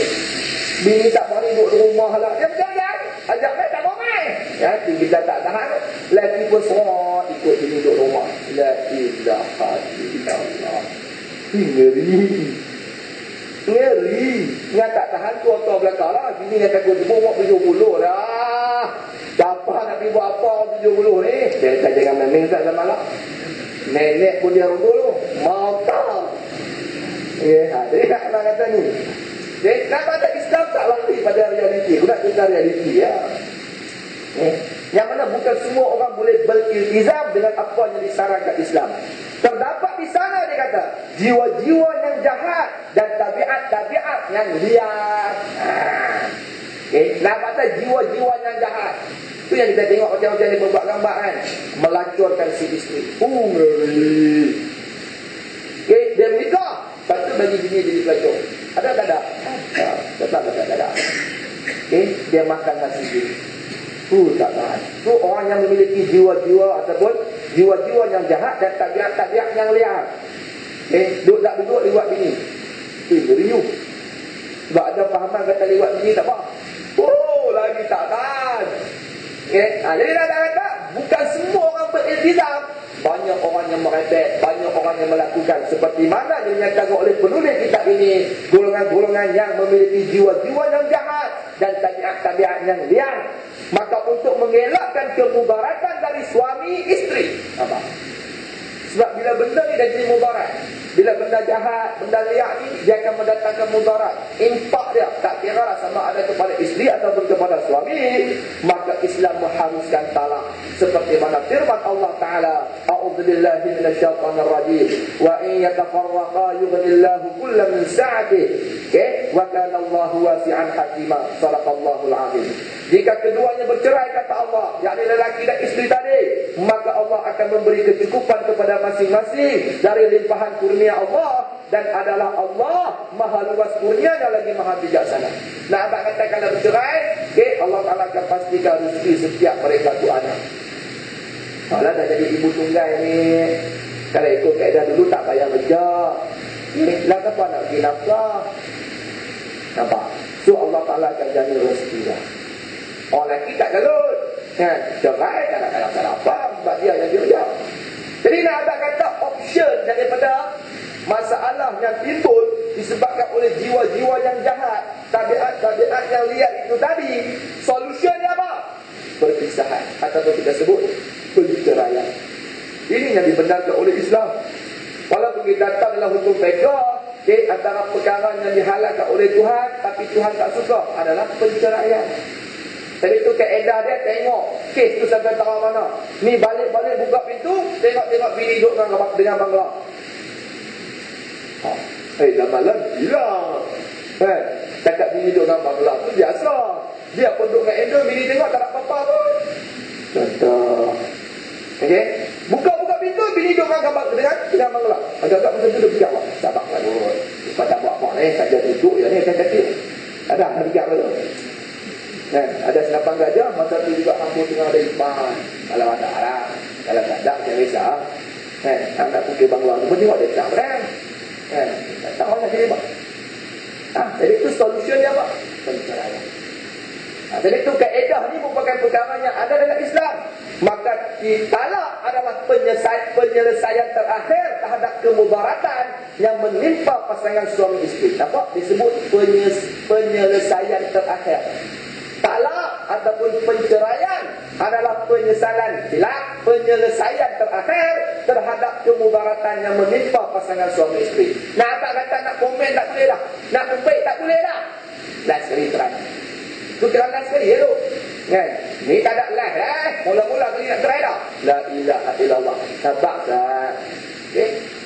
Bini tak mau duduk rumah lah. Dia berjalan. Ajak main tak mau main. Kita tak tahan. Lelaki pun semua ikut bini duduk rumah. La ilaha illallah. Ngeri. Yang tak tahan tu atau belakang lah. Bini yang takut jemput buat 70 dah. Dapat nak pergi buat apa 70 ni? Dia kata jangan main-main tak sama lah. Nenek pun dia rundul tu. Mau tahu. Jadi nak kata ni. Nak kata Islam tak lari pada realiti. Nak kata realiti ya. Yang mana bukan semua orang boleh beriltizam dengan apa yang disarankan Islam. Terdapat di sana dia kata jiwa-jiwa yang jahat dan tabiat-tabiat yang liar. Nak kata jiwa-jiwa yang jahat. Itu yang kita tengok macam-macam ni berbuat gambar kan. Melacurkan si isteri. Dia menikah. Lepas tu bagi bini jadi pelacur. Ada tak ada? Tetap tak ada. Dia makan nasi dia. Tak tahan. Itu orang yang memiliki jiwa-jiwa ataupun jiwa-jiwa yang jahat dan tabiat-tabiat yang liar. Duduk liwat bini. Beriuh. Sebab ada fahaman kata liwat bini tak apa. Lagi tak tahan. Jadi dah kata bukan semua orang beriltizam. Banyak orang yang merepek, banyak orang yang melakukan seperti mana dinyatakan oleh penulis kitab ini, golongan-golongan yang memiliki jiwa-jiwa yang jahat dan tabiat-tabiat yang liar. Maka untuk mengelakkan kemudaratan dari suami isteri, apa? Sebab bila benda ni dah jadi mudarat, bila benda jahat, benda liar ni, dia akan mendatangkan mudarat. Impak dia, tak kira lah sama ada kepada isteri ataupun kepada suami, maka Islam mengharuskan talak. Seperti mana firman Allah Ta'ala, A'udzubillahi minasyaitanir rajim, wa in yatafarraqa yughnillahu kullam min sa'atihi, wa kana Allahu wasi'an hakima. Shadaqallahul azim. Jika keduanya bercerai, kata Allah, yakni lelaki dan isteri tadi, maka Allah akan memberi kecukupan kepada masing-masing dari limpahan kurnia Allah, dan adalah Allah maha luas kurnianya lagi maha bijaksana. Nah, abang kata kalau bercerai, Allah Ta'ala akan pastikan rezeki setiap mereka tu anak. Kalau dah jadi ibu tunggal ni, kalau ikut kaedah dulu tak payah berjak. Lah kenapa nak pergi nafkah? Nampak? So Allah Ta'ala akan jamin rezeki lah. Orang lelaki tak galut, cerai kadang-kadang tak dapat sebab dia yang direjak. Jadi nak abang kata option daripada masalah yang timbul disebabkan oleh jiwa-jiwa yang jahat, tabiat-tabiat yang liar itu tadi, solusinya apa? Perpisahan, ataupun kita sebut perceraian. Ini yang dibenarkan oleh Islam. Walaupun kita datang dalam hukum fiqh, antara perkara yang dihalalkan oleh Tuhan tapi Tuhan tak suka adalah perceraian. Jadi tu kaedah dia, tengok kes tu sampai tahu mana. Ni balik-balik buka pintu, tengok bini duduk dengan bangla. Lama-lama gila. Cakap bini duduk dengan bangla tu biasa. Dia pun duduk dengan Indo, bini tengok tak ada apa-apa pun. Contoh. Buka-buka pintu, bini duduk dengan bangla. Agak-agak macam tu duduk fikir Allah. Tak apa pun. Tak buat apa ni, saja duduk je ni, kecil-kecil. Ada fikir tu. Ada senapan gajah, masa tu juga kampung tengah ada iman. Kalau ada lah, kalau tak ada macam biasa. Nak pergi bangla tu pun tengok dia tak berang. Tak tahu nak jadi apa. Jadi itu solusinya apa? Perceraian. Jadi itu kaedah ni merupakan perkara yang ada dalam Islam. Maka talak adalah penyelesaian terakhir terhadap kemudaratan yang menimpa pasangan suami isteri. Nampak? Disebut penyelesaian terakhir. Talak ataupun perceraian adalah penyelesaian terakhir terhadap kemudaratan yang menimpa pasangan suami isteri. Nak tak kata nak komen tak boleh dah, nak kumpul tak boleh dah. Last sekali terang. Tu kira last sekali ya tu. Ni tak ada last dah. Mula-mula kali nak cerai dah. La ilaha illallah. Sabar sah.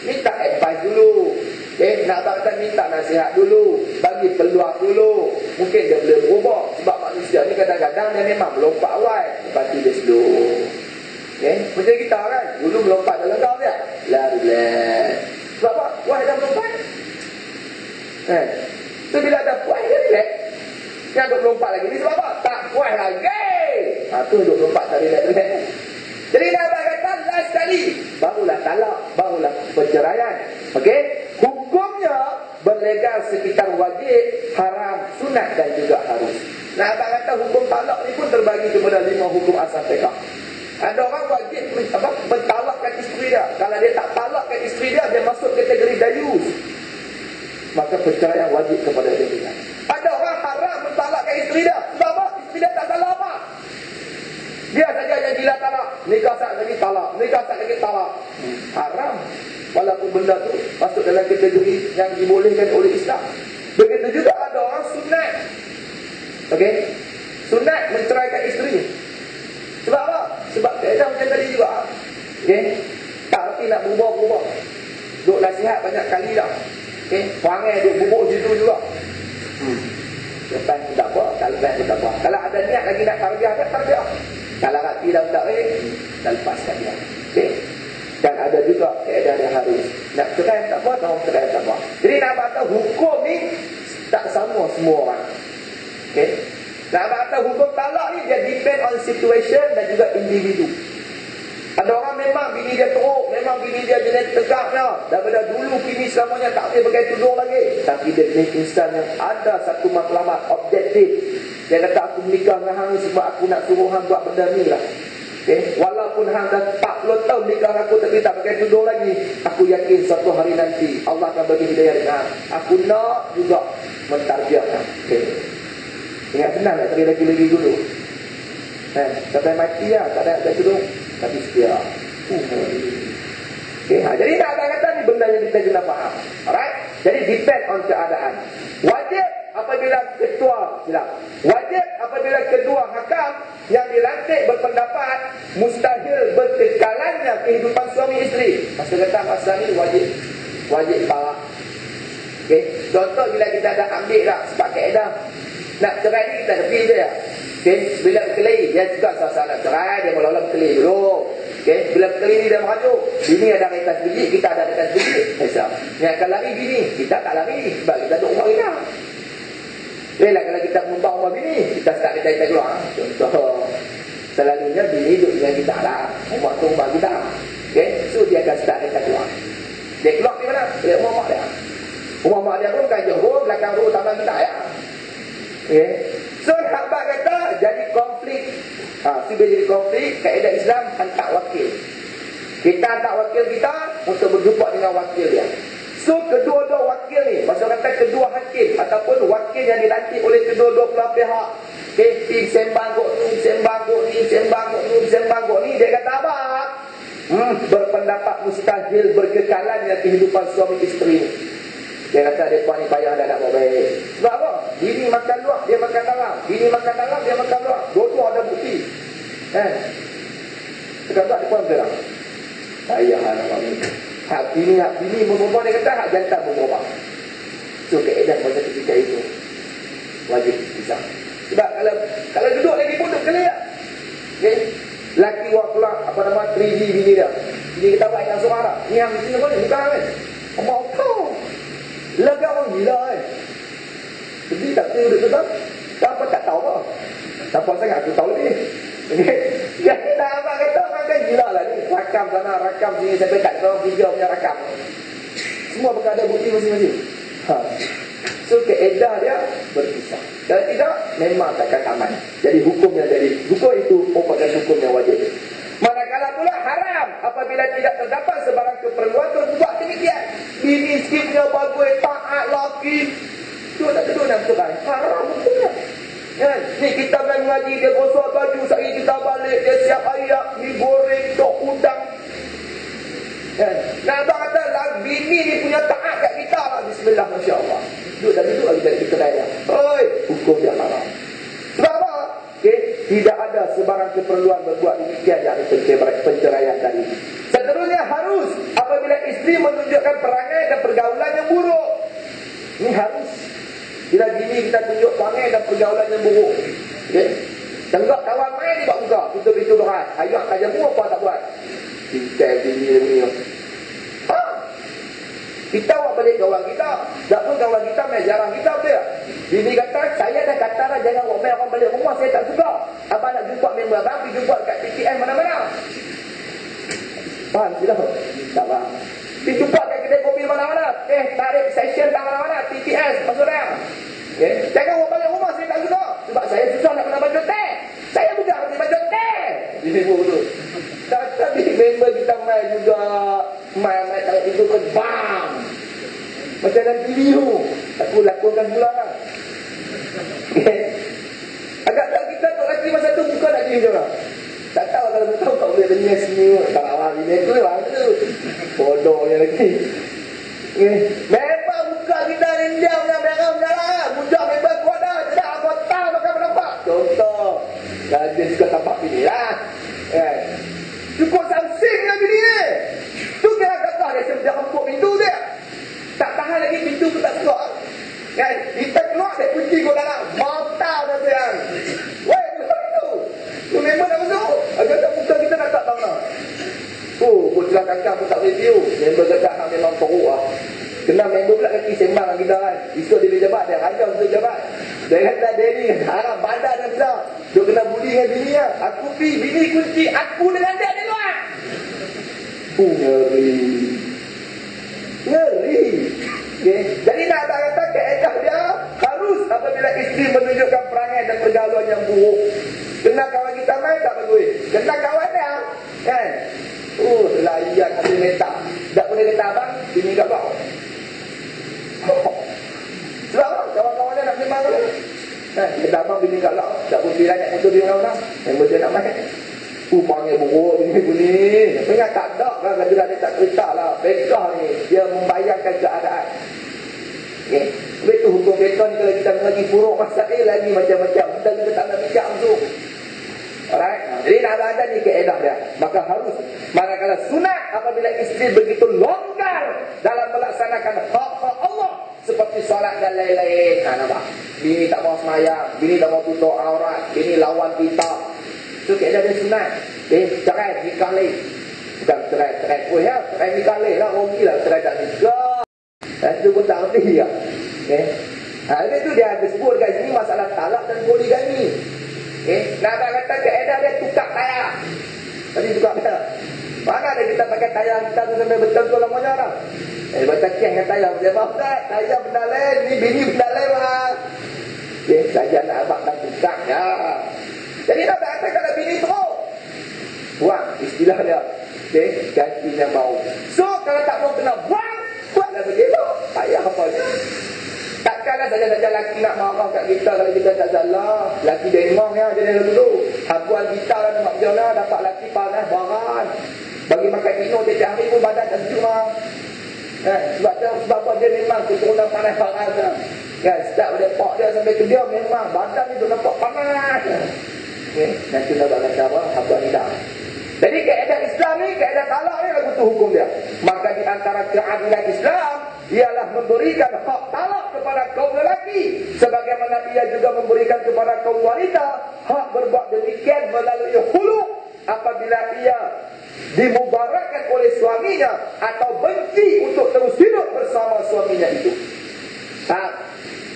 Minta advice dulu. Nak tak minta nasihat dulu, bagi peluang dulu. Mungkin dia boleh berubah. Sebab manusia ni kadang-kadang dia memang melompat awal, lepas tu dia slow. Macam kita kan, dulu melompat dalam kau dia lari-lari. Sebab apa? Wah dah melompat. So bila dah puas dia relax. Yang duk melompat lagi ni sebab apa? Tak puas lagi. Tu duk melompat tak relax. Jadi dah kata last sekali, barulah talak, barulah perceraian. Okey? Hukumnya berlegal sekitar wajib, haram, sunat dan juga harus. Nah, abang kata hukum talak ni pun terbagi kepada 5 hukum asal fiqh. Ada orang wajib mentalakkan isteri dia. Kalau dia tak talakkan isteri dia, dia masuk kategori dayus. Maka perceraian wajib kepada dia. Ada orang haram mentalakkan isteri dia. Sebab apa? Isteri dia tak salah apa. Dia saja yang gila talak, nikah sat lagi talak, nikah sat lagi talak. Haram. Walaupun benda tu masuk dalam kategori yang dibolehkan oleh Islam. Begitu juga ada orang sunat. Okey, sunat menceraikan isteri. Sebab apa? Sebab kaedah macam tadi juga. Okey, tapi nak berubah-ubah. Duk nasihat banyak kali dah. Okey, perangai duk bubuk situ juga. Lepas tu tak apa, kalau lepas tu tak apa. Kalau ada niat lagi nak tarbiyah, tak tarbiyah. Kalau hati dah tak dah lepaskan dia. Okey. Dan ada juga kaedah yang harus nak cerai tak apa, tak cerai tak apa. Jadi nak kata hukum ni tak sama semua orang. Okey. Nak kata hukum talak ni dia depend on situation dan juga individu. Ada orang memang bini dia teruk, memang bini dia jenis tegaknya. Daripada dulu kini selamanya tak boleh pakai tudung lagi. Tapi dia jenis insan yang ada satu matlamat objektif. Dia kata aku menikah dengan hang sebab aku nak suruh hang buat benda ni lah. Okay. Walaupun hang dah 40 tahun nikah aku tapi tak pakai tudung lagi, aku yakin suatu hari nanti Allah akan bagi hidayah dengan aku nak juga mentarbiyahkan. Okay. Ingat senang tak cari lagi dulu. Sampai mati lah, tak ada tudung tapi setia. Okay. Jadi tak ada kata ni benda yang kita kena faham. Alright. Jadi depend on keadaan. Wajib apabila wajib apabila kedua hakam yang dilantik berpendapat mustahil berkekalannya kehidupan suami isteri. Masa kata masa ni wajib talak. Okey, contoh bila kita ada ambil dah sebab kaedah nak cerai ni kita tepi je ya. Okey, bila berkelahi dia juga selesai nak cerai dia mula-mula berkelahi dulu. Okey, bila berkelahi ni dia merajuk. Bini ada retas biji, kita ada retas biji. Biasa. Yang akan lari bini, kita tak lari sebab kita duduk rumah kita. Bila kalau kita membang rumah bini, kita start kita keluar. Contoh, selalunya bini duduk dengan kita lah. Rumah tu rumah kita. Okay? So dia akan start kita keluar. Dia keluar di mana? Dia rumah mak dia. Rumah mak dia pun kan Johor, belakang rumah taman kita ya. Okay? So hamba kata jadi konflik. Sudah jadi konflik, kaedah Islam hantar wakil. Kita hantar wakil kita untuk berjumpa dengan wakil dia. So kedua-dua wakil ni, maksud kata kedua hakim ataupun wakil yang dilantik oleh kedua-dua belah pihak. Okay, sembang kok ni, sembang kok ni, dia kata apa? Berpendapat mustahil berkekalannya kehidupan suami isteri ni. Dia kata mereka ni payah dah nak buat baik. Sebab apa? Bini makan luar, dia makan dalam. Bini makan dalam, dia makan luar. Dua-dua ada bukti. Sekarang dia pun bilang, payah nak buat baik. Hak bini berubah, dia kata hak jantan berubah. So keadaan pada ketika itu wajib pisah. Sebab kalau duduk lagi pun duduk kelih. Okay? Laki waklah apa nama 3D bini dia. Bini kita buat yang suara. Ni yang sini pun bukan kan. Mau kau. Lega orang gila kan. Jadi tak tahu duduk tu. Siapa tak tahu apa. Siapa sangat aku tahu ni. Jadi tak apa kata orang kan gila lah ni. Rakam sana, rakam sini sampai tak tahu video punya rakam. Semua berkada bukti masing-masing. So keedah dia berpisah. Kalau tidak memang takkan aman. Jadi hukum itu merupakan hukum yang wajib. Manakala pula haram apabila tidak terdapat sebarang keperluan berbuat demikian. Bini skipnya bagus, taat laki. Itu tak duduk dalam cerai. Haram hukumnya. Kan? Ni kita kan ngaji, dia gosok baju, sehari kita balik, dia siap ayak, mi goreng, tok udang. Kan? Nak abang kata, bini ni punya taat kat kita lah. Bismillah, Masya Allah. Duduk dah duduk lagi dari cerai dah. Oi, hukum dia haram. Sebab apa? Okay? Tidak ada sebarang keperluan berbuat demikian yang penceraian tadi. Seterusnya harus apabila isteri menunjukkan perangai dan pergaulan yang buruk. Ini harus. Bila bini kita tunjuk perangai dan pergaulan yang buruk. Okay? Tenggak kawan main juga buka. Pintu-pintu berat. Ayah saja pun apa tak buat. Kita bini ni. Kita buat balik kawan kita. Tak pun kawan kita main jarang kita betul tak? Bini kata, saya dah kata lah jangan buat main orang balik rumah. Saya tak suka. Abang nak jumpa member abang, pergi jumpa kat TTM mana-mana. Faham tidak? Tak faham. Pergi jumpa kat kedai kopi mana-mana. Tarik session tak mana-mana. TTS, maksud dia. Okay? Jangan buat balik rumah. Saya tak suka. Sebab saya susah nak kena baju teh. Saya bukan harus baju teh. Bini pun betul. Tapi member kita main juga. Main tarik pintu ke bang. Macam dalam TV tu. Aku lakukan pula lah. Agak tak kita tu lagi masa tu buka nak TV je lah. Tak tahu kalau tahu tak boleh dengar sini. Tak awal ini tu lah tu. Bodohnya lagi. Memang buka kita India punya merah punya Kan? Kita keluar dia kunci kau dalam. Mata dah sayang. Weh, tu. Tu memang dah masuk. Agak-agak muka kita nak tak tahu lah. Oh, butilah kakak pun tak boleh view. Member kakak nak memang teruk lah. Kena member pula kaki sembang dengan kita kan. Esok dia boleh jabat, dia raja untuk jabat. Dia kata dia ni harap badan dan kita. Dia kena buli dengan bini lah. Aku pergi, bini kunci. Aku dengan dia di luar. Ngeri. Ngeri. Okay. Jadi nak kata keedah dia harus apabila isteri menunjukkan perangai dan pergaulan yang buruk. Kena kawan kita main tak bagus. Kena kawan dia. Kan? Layan habis letak. Tak boleh letak abang, bini kat bawah. Sebab apa? Kawan-kawan dia nak sembang ke? Letak abang, bini kat bawah. Tak boleh rakyat motor dia orang-orang. Member dia nak main. Panggil buruk bini-bini. Ingat tak ada lah. Bila dia tak cerita lah. Bekah ni, dia membayangkan keadaan. Okay. Sebab itu hukum bekah ni kalau kita lagi buruk masalah lagi macam-macam. Kita tak nak bijak tu. Alright. Jadi nak ada ni keedah dia. Maka harus. Manakala sunat apabila isteri begitu longgar dalam melaksanakan hak-hak Allah. Seperti solat dan lain-lain. Nampak? Bini tak mau semayang. Bini tak mau tutup aurat. Bini lawan kita. Itu keedah dia sunat. Cerai, nikah lain. Bukan cerai. Oh ya, cerai nikah lain lah. Orang gila cerai tak nikah. Itu pun tak ngerti ya. Habis itu dia ada sebut kat sini masalah talak dan poligami. Nak kata keedah dia tukar tayar. Tadi tukar tayar. Mana ada kita pakai tayar kita tu sampai betul-betul lamanya orang. Baca kek dengan tayar. Dia bawa tayar benda lain. Ni bini benda lain lah. Saja nak abang nak tukar ya. Jadi nak kata kalau bini teruk. Buang istilah dia. Gantinya bau. So kalau tak mau kena buang, buatlah begitu. Tayar apa je. Takkanlah saja-saja lelaki nak marah kat kita kalau kita tak salah. Lelaki demang ya, jadi dulu. Habuan kita lah nak berjalan, dapat lelaki panas, baran. Bagi makan minum tiap hari pun badan tak sejuk lah. Sebab apa dia memang keturunan panas baran lah. Setiap pada pak dia sampai ke dia memang badan ni tu nampak panas. Nanti nak buat kata apa, habuan ni dah. Jadi kaedah Islam ni, kaedah talak ni lagu tu hukum dia. Maka di antara keadilan Islam ialah memberikan hak talak kepada kaum lelaki, sebagaimana ia juga memberikan kepada kaum wanita hak berbuat demikian melalui hulu apabila ia dimubarakkan oleh suaminya atau benci untuk terus hidup bersama suaminya itu. Nah,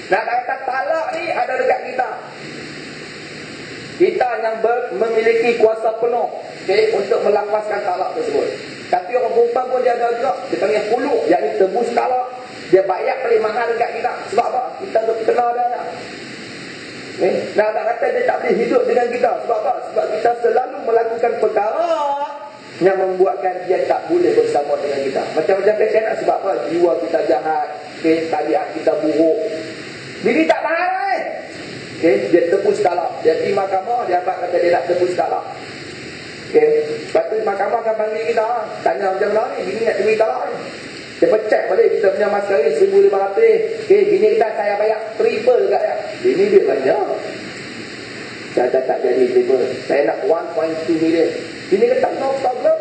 kata talak ni ada dekat kita. Kita yang memiliki kuasa penuh untuk melafazkan talak tersebut. Tapi orang perempuan pun dia ada juga. Dia panggil hulu, iaitu tebus talak. Dia bayar paling mahal dekat kita. Sebab apa? Kita tu kenal dia. Nah, tak kata dia tak boleh hidup dengan kita. Sebab apa? Sebab kita selalu melakukan perkara yang membuatkan dia tak boleh bersama dengan kita. Macam-macam pesan. Sebab apa? Jiwa kita jahat. Tabiat kita buruk. Bini tak tahan. Dia tebus talak. Dia pergi mahkamah, dia abang kata dia nak tebus talak. Lepas tu mahkamah akan panggil kita. Tanya macam mana ni, bini nak tebus talak ni. Dia pecah balik kita punya masker ni 1,500. Bini kita saya bayar triple dekat dia. Bini dia banyak. Saya tak jadi triple. Saya nak 1.2 million. Bini kata no problem.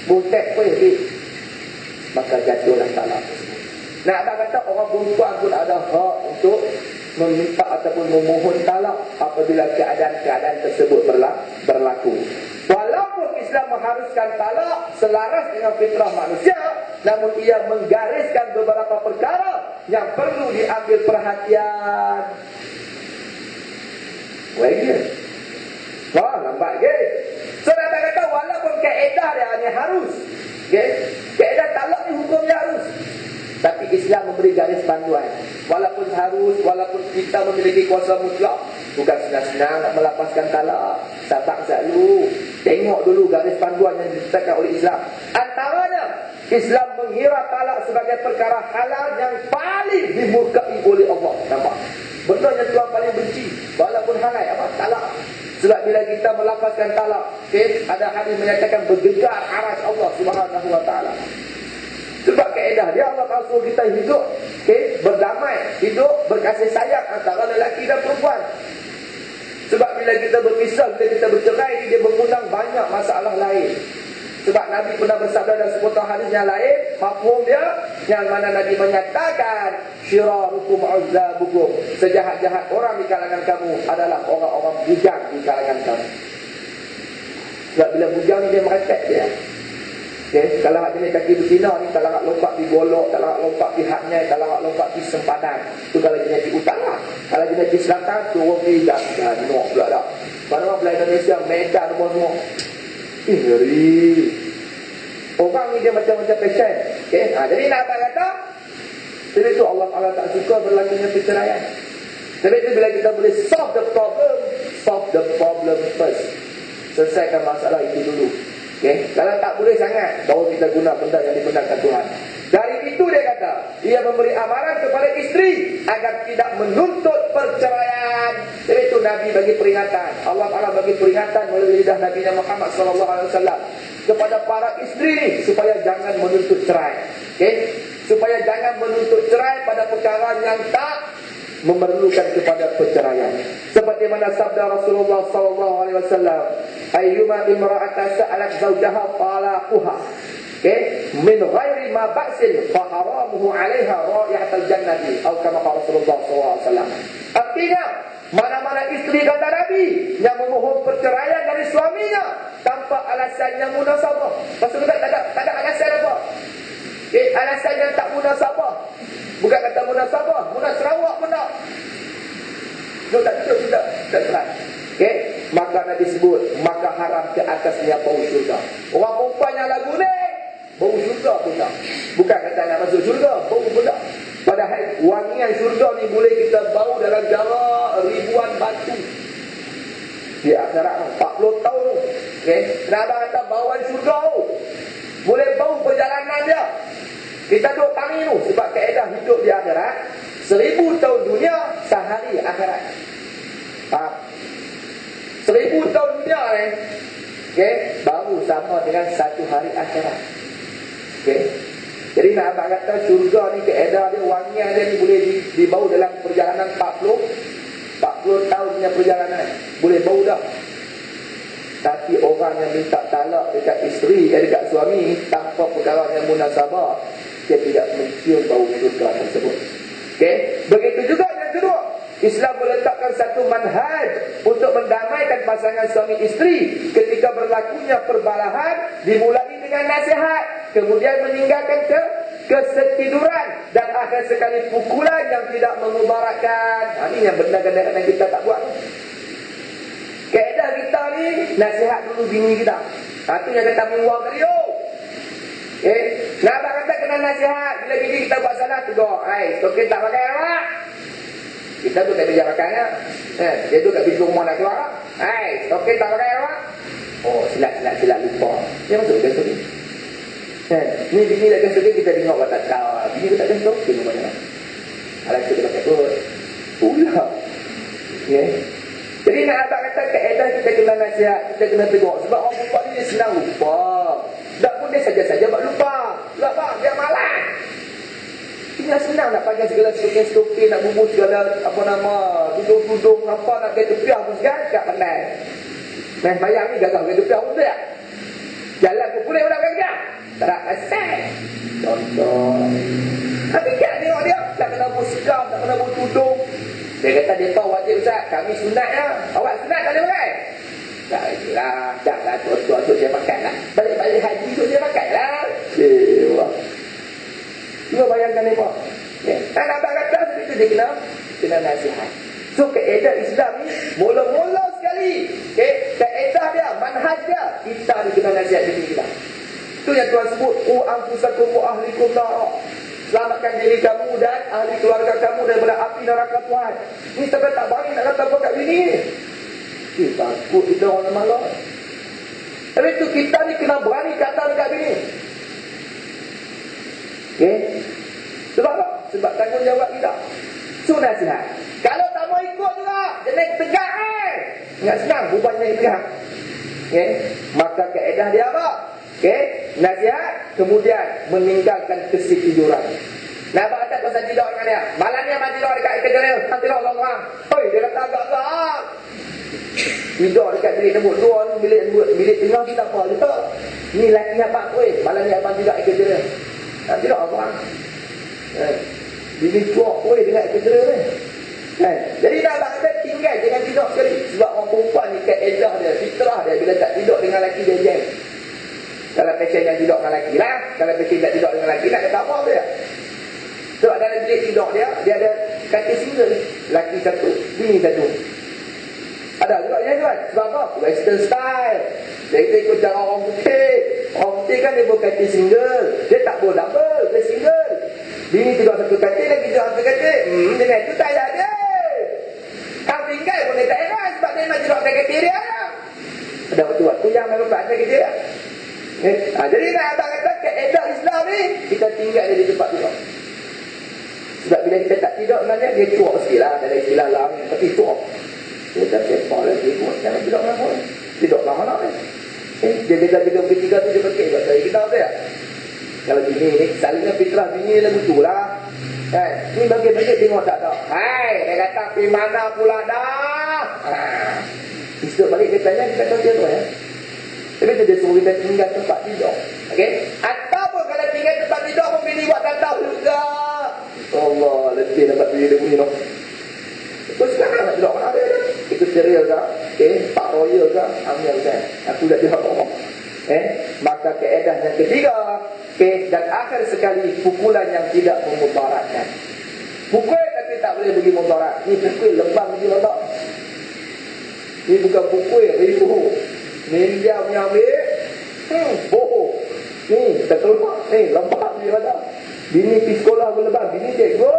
Butek pun maka jatuhlah talak. Nak tak kata orang perempuan pun ada hak untuk meminta ataupun memohon talak apabila keadaan-keadaan tersebut berlaku. Walaupun Islam mengharuskan talak selaras dengan fitrah manusia, namun ia menggariskan beberapa perkara yang perlu diambil perhatian. Wah, lambat ke? So, nak kata walaupun kaedah dia hanya harus. Kaedah talak ni hukumnya harus. Tapi Islam memberi garis panduan. Walaupun harus, walaupun kita memiliki kuasa mutlak, bukan senang-senang nak melapaskan talak. Sabar dulu. Tengok dulu garis panduan yang ditetapkan oleh Islam. Antaranya, Islam mengira talak sebagai perkara halal yang paling dimurkai oleh Allah. Nampak? Benda yang Tuhan paling benci. Walaupun halal, apa? Talak. Sebab bila kita melapaskan talak, ada hadis menyatakan bergegar aras Allah Subhanahu Wa Taala. Sebab kaedah dia Allah suruh kita hidup berdamai, hidup berkasih sayang antara lelaki dan perempuan. Sebab bila kita berpisah, bila kita bercerai, dia mengundang banyak masalah lain. Sebab Nabi pernah bersabda dalam sebuah hadis yang lain, mafhum dia, yang mana Nabi menyatakan syirarukum uzzabukum, sejahat-jahat orang di kalangan kamu adalah orang-orang bujang di kalangan kamu. Sebab bila bujang dia merepek dia. Okay. Kalau hak jenis kaki bersina ni, kalau hak lompat di golok, kalau hak lompat di haknya, kalau hak lompat di sempadan, tu kalau jenis di utara. Kalau jenis di selatan, turun di Danok pula dah. Mana belah Indonesia, Medan semua. Ngeri. Orang ni dia macam-macam passion. Okay. Jadi nak apa kata? Sebab itu Allah tak suka berlakunya perceraian. Sebab itu bila kita boleh solve the problem first. Selesaikan masalah itu dulu. Okay. Kalau tak boleh sangat, baru kita guna benda yang dibenarkan Tuhan. Dari itu dia kata, dia memberi amaran kepada isteri agar tidak menuntut perceraian. Jadi itu Nabi bagi peringatan. Allah Taala bagi peringatan melalui lidah Nabi Muhammad SAW kepada para isteri ni supaya jangan menuntut cerai. Okay. Supaya jangan menuntut cerai pada perkara yang tak memerlukan kepada perceraian. Seperti mana sabda Rasulullah SAW, ayyuma imra'atan sa'alat zawjaha talaquha, okay, min ghairi ma ba'sin fa haramuhu 'alaiha ra'ihatul jannati, atau kama qala Rasulullah SAW. Artinya, mana-mana isteri kata Nabi yang memohon perceraian dari suaminya tanpa alasan yang munasabah. Maksudnya tak ada alasan apa? Okay, alasan yang tak munasabah. Bukan kata munasabah, munasrawak pun tak. Tak cerai. Okay? Maka Nabi sebut, maka haram ke atasnya bau syurga. Orang perempuan yang lagu ni, bau syurga pun tak. Bukan kata nak masuk syurga, bau pun tak. Padahal wangian syurga ni boleh kita bau dalam jarak ribuan batu. Di akhirat 40 tahun tu. Okay? Kenapa kata bauan syurga tu? Boleh bau perjalanan dia. Kita duduk kami tu, sebab kaedah hidup di akhirat, 1000 tahun dunia, sehari akhirat. 1000 tahun dunia ni, okay, baru sama dengan 1 hari akhirat. Okay. Jadi nak abang kata syurga ni kaedah dia, wangian dia ni boleh dibau dalam perjalanan 40 tahun punya perjalanan. Boleh bau dah. Tapi orang yang minta talak dekat isteri, dekat suami tanpa perkara yang munasabah, dia tidak mencium bau syurga tersebut. Okay? Begitu juga yang kedua, Islam meletakkan satu manhaj untuk mendamaikan pasangan suami isteri ketika berlakunya perbalahan, dimulai dengan nasihat, kemudian meninggalkan kesetiduran, dan akhir sekali pukulan yang tidak memudaratkan. Ini yang benda kadang-kadang kita tak buat. Kaedah kita ni, nasihat dulu bini kita. Itu yang kata menguang tadi. Nak kata kena nasihat. Bila bini kita buat salah, tegur. Stokin tak pakai awak. Kita tu tak bijak pakai. Dia tu tak pintu rumah nak keluar. Stokin tak pakai awak. Oh, silap lupa. Yang betul dia stokin. Ni bini dah stokin, kita dengar buat tak tahu. Bini tu tak ada stokin rumahnya. Alah kita tak takut. Pula. Jadi nak abang kata kaedah kita kena nasihat, kita kena tegur. Sebab orang perempuan ni dia senang lupa. Tak pun dia saja-saja buat lupa. Sebab apa? Dia malas. Dia senang nak pakai segala stokin, nak bubur segala apa nama, tudung-tudung apa, nak ke tepiah pun segala, tak pandai. Bayang ni gagah ke tepiah pun tak. Jalan ke boleh orang gagah. Tak nak kasih. Contoh. Tapi kan tengok dia, tak kena bersikap, tak kena bertudung. Dia kata dia tahu wajib Ustaz, kami sunat ya. Awak sunat tak boleh pakai? Tak lah, taklah tua-tua dia pakai lah. Balik-balik haji tu dia pakai lah. Cuba bayangkan ni Pak. Nak abang kata seperti itu dia kena nasihat. So kaedah Islam ni mula-mula sekali. Kaedah dia, manhaj dia, kita ni kena nasihat diri kita. Itu yang Tuhan sebut, anfusakum wa ahlikum nar. Selamatkan diri kamu dan ahli keluarga kamu daripada api neraka Tuhan. Ni tak berani nak kata apa kat bini ni. Takut kita orang malam. Tapi itu kita ni kena berani kata dekat bini. Sebab apa? Sebab tanggungjawab kita. So nasihat. Kalau tak mau ikut juga, jenis tegak Ingat senang, bubannya tegak. Maka kaedah dia apa? Nasihat, kemudian meninggalkan kesetiduran. Nak kata pasal tidur dengan dia. Malam ni abang tidur dekat kerja dia. Abang tidur orang-orang. Dia kata agak-agak. Tidur dekat bilik nombor 2 ni, bilik tengah kita apa juga. Ni laki abang tu malam ni abang juga ikut dia. Tidak abang. Bini kuat boleh dengan ikut dia ni. Jadi dah abang kata tinggal jangan tidur sekali. Sebab orang perempuan ni kaedah dia, fitrah dia bila tak tidur dengan laki dia jeng. Kalau pasien yang tidur dengan laki lah, kalau pasien tak tidur dengan laki nak kata apa dia? Sebab dalam bilik tidur dia ada katil single, laki satu, bini satu. Ada juga ya tuan. Sebab apa? Western style. Dia ikut cara orang putih. Orang putih kan dia buat katil single. Dia tak boleh double, dia single. Bini tidur satu katil, lagi tidur satu katil. Dengan itu tak ada dia. Kau tinggal pun dia tak enak sebab dia memang tidur atas katil dia. Ada waktu-waktu yang memang atas katil dia. Jadi nak abang kata kaedah Islam ni kita tinggal di tempat tidur. Sebab bila kita tak tidur sebenarnya dia cuak sikit lah. Ada istilah lah tapi cuak. Dia tak sepah lagi pun jangan tidur mana pun. Tidur lah mana ni. Dia beza-beza bertiga tu dia pakai buat saya kita apa ya. Kalau bini ni salingnya fitrah bini lah betul lah. Ni bagi-bagi tengok tak tahu. Hai dia kata pergi mana pula dah. Esok balik dia tanya kita tahu dia tu ya. Tapi dia suruh kita tinggal tempat tidur. Okey? Ataupun kalau tinggal tempat tidur pun bini buat tak tahu juga. Allah, letih dapat bini dia bunyi noh. Terus sekarang nak tidur mana dia? Itu serial ke? Pak Royal ke? Ambil kan? Aku dah jawab ngomong. Maka keedah yang ketiga, dan akhir sekali pukulan yang tidak memudaratkan. Pukul tapi tak boleh bagi mudarat. Ni pukul lembang je tak? Ni bukan pukul ribu. Ninja punya ambil bohong. Ni tak keluar. Lembab dia kata. Bini pergi sekolah berlebar. Bini cek go.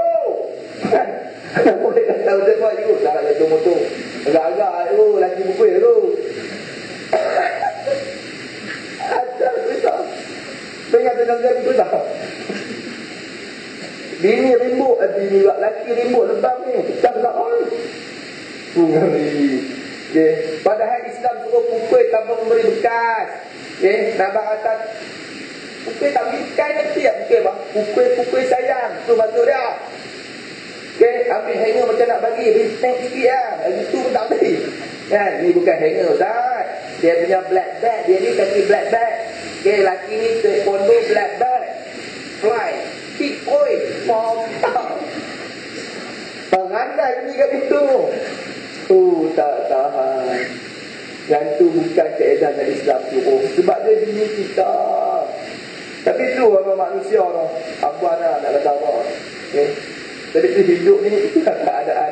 Boleh kata macam mana juga. Tak nak jatuh motor. Agak-agak tu. Lagi pukul tu. Ajar cerita. Tengah-tengah tu tak. Bini rimbuk. Bini laki rimbuk lebam ni. Pecah tak orang. Ngeri. Okay. Padahal Islam suruh pukul tanpa memberi bekas. Nabak kata pukul tak beri bekas nanti tak pukul bang. Pukul sayang. Itu maksud dia. Ambil hanger macam nak bagi. Beri snap sikit lah. Itu pun tak beri. Ni bukan hanger Ustaz. Dia punya black bag. Dia ni kaki black bag. Laki ni taekwondo black bag. Fly. Kick oi. Mantap. Pengandai ni kat situ. Tak tahan. Yang tu bukan keedah dari Islam tu. Sebab dia bini kita. Tapi tu orang manusia tu. Apa nak kata apa. Jadi tu hidup ni itu keadaan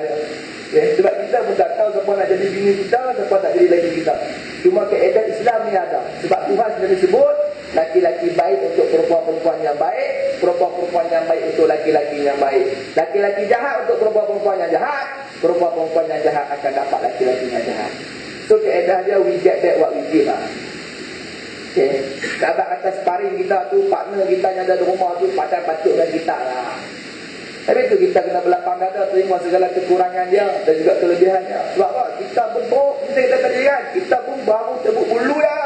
dia. Sebab kita pun tak tahu siapa nak jadi bini kita, siapa tak jadi lagi kita. Cuma keedah Islam ni ada. Sebab Tuhan sudah disebut laki-laki baik untuk perempuan-perempuan yang baik, perempuan-perempuan yang baik untuk laki-laki yang baik. Laki-laki jahat untuk perempuan-perempuan yang jahat, perempuan-perempuan yang jahat akan dapat laki-laki yang jahat. So keedah dia we get that what we give lah. Sahabat kata sparring kita tu, partner kita yang ada di rumah tu pacar patut dengan kita lah. Tapi tu kita kena berlapang dada, terima segala kekurangan dia dan juga kelebihannya. Sebab apa? Kita bentuk, kita tadi kan, kita pun baru sebut bulu ya.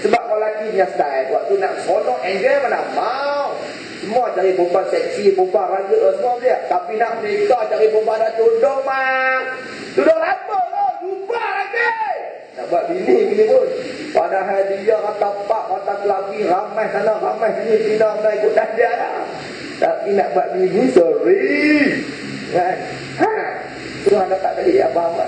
Sebab kalau lelaki punya style, waktu nak seronok, enjoy mana mau. Semua cari perempuan seksi, perempuan raga semua dia. Tapi nak menikah cari perempuan ada tudung mak. Tudung apa lah? Jumpa lagi. Nak buat bini pun. Padahal dia kata pak, kata kelapi, ramai sana, ramai sini, pindah ikut dia lah. Tapi nak buat bini, sorry. Kan? Tuhan tak tadi apa-apa.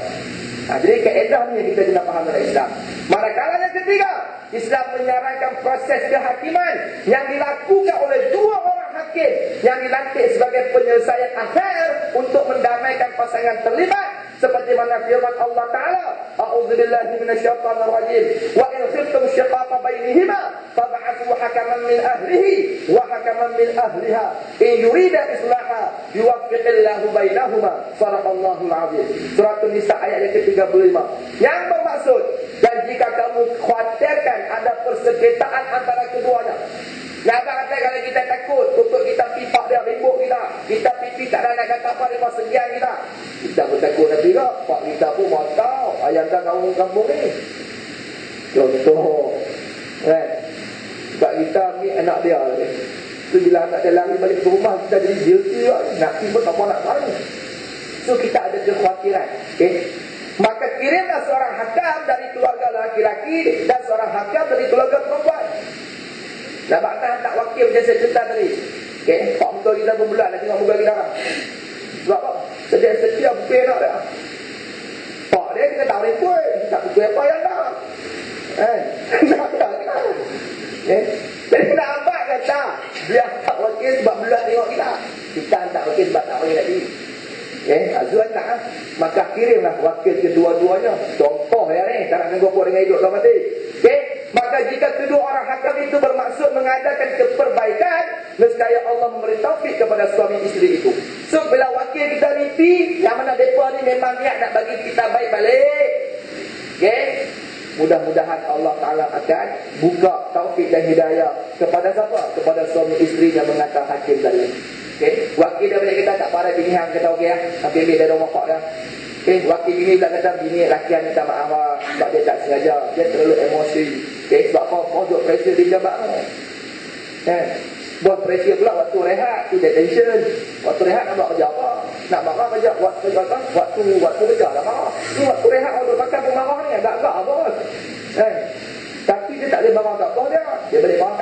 Jadi keedah ni kita kena faham dalam Islam. Manakala yang ketiga, Islam menyarankan proses kehakiman yang dilakukan oleh dua orang hakim yang dilantik sebagai penyelesaian akhir untuk mendamaikan pasangan terlibat. Seperti mana firman Allah Ta'ala, A'udzubillahi minasyaitanirrajim, wa in khiftum shiqaqa bainihima fab'athu hakaman min ahlihi wa hakaman min ahliha in yurida islaha yuwaffiqillahu bainahuma. Sadaqallahul azim. Surah An-Nisa ayat yang ke-35. Yang bermaksud, dan jika kamu khawatirkan ada persengketaan antara keduanya. Nah, abang kata kalau kita takut untuk kita pipak dia ribut kita pipi tak ada nak kata apa dia segian kita pun takut nanti tak. Pak kita pun mau tahu ayam dan kampung ni. Contoh sebab kita ambil anak dia tu bila anak dia lari balik ke rumah kita jadi guilty nak pun apa nak tahu. So kita ada kekhawatiran Maka kirimlah seorang hakam dari keluarga laki-laki dan seorang hakam dari keluarga perempuan. Dah makna tak wakil macam saya cerita tadi. Okay, pak muka kita berbulan nak tengok muka kita orang. Sebab apa? Sedia bukit nak dah. Pak dia kita tak boleh pun. Tak bukit apa yang nak. Jadi kena abad kata dia tak wakil sebab belah tengok kita. Kita tak wakil sebab tak wakil lagi. Azuan tak maka kirimlah wakil kedua-duanya. Contoh ya ni, tak nak tengok dengan hidup sama mati. Maka jika kedua orang hakam itu bermaksud mengadakan keperbaikan, nescaya Allah memberi taufik kepada suami isteri itu. So bila wakil kita mimpi yang mana mereka ni memang niat nak bagi kita baik balik, mudah-mudahan Allah Ta'ala akan buka taufik dan hidayah kepada siapa? Kepada suami isteri yang mengatakan hakim tadi. Wakil daripada kita tak parah bini hang kata okey tapi ambil dia dah wapak dah. Wakil bini pula kata bini lakian minta maaf sebab dia tak sengaja, dia terlalu emosi. Sebab kau duk pressure dia jabat buat pressure pula waktu rehat tu dia tension. Waktu rehat nak buat kerja apa? Nak marah kerja waktu kerja lah marah. Ni waktu rehat waktu makan pun marah ni agak-agak bos. Tapi dia tak boleh marah kat bos dia boleh marah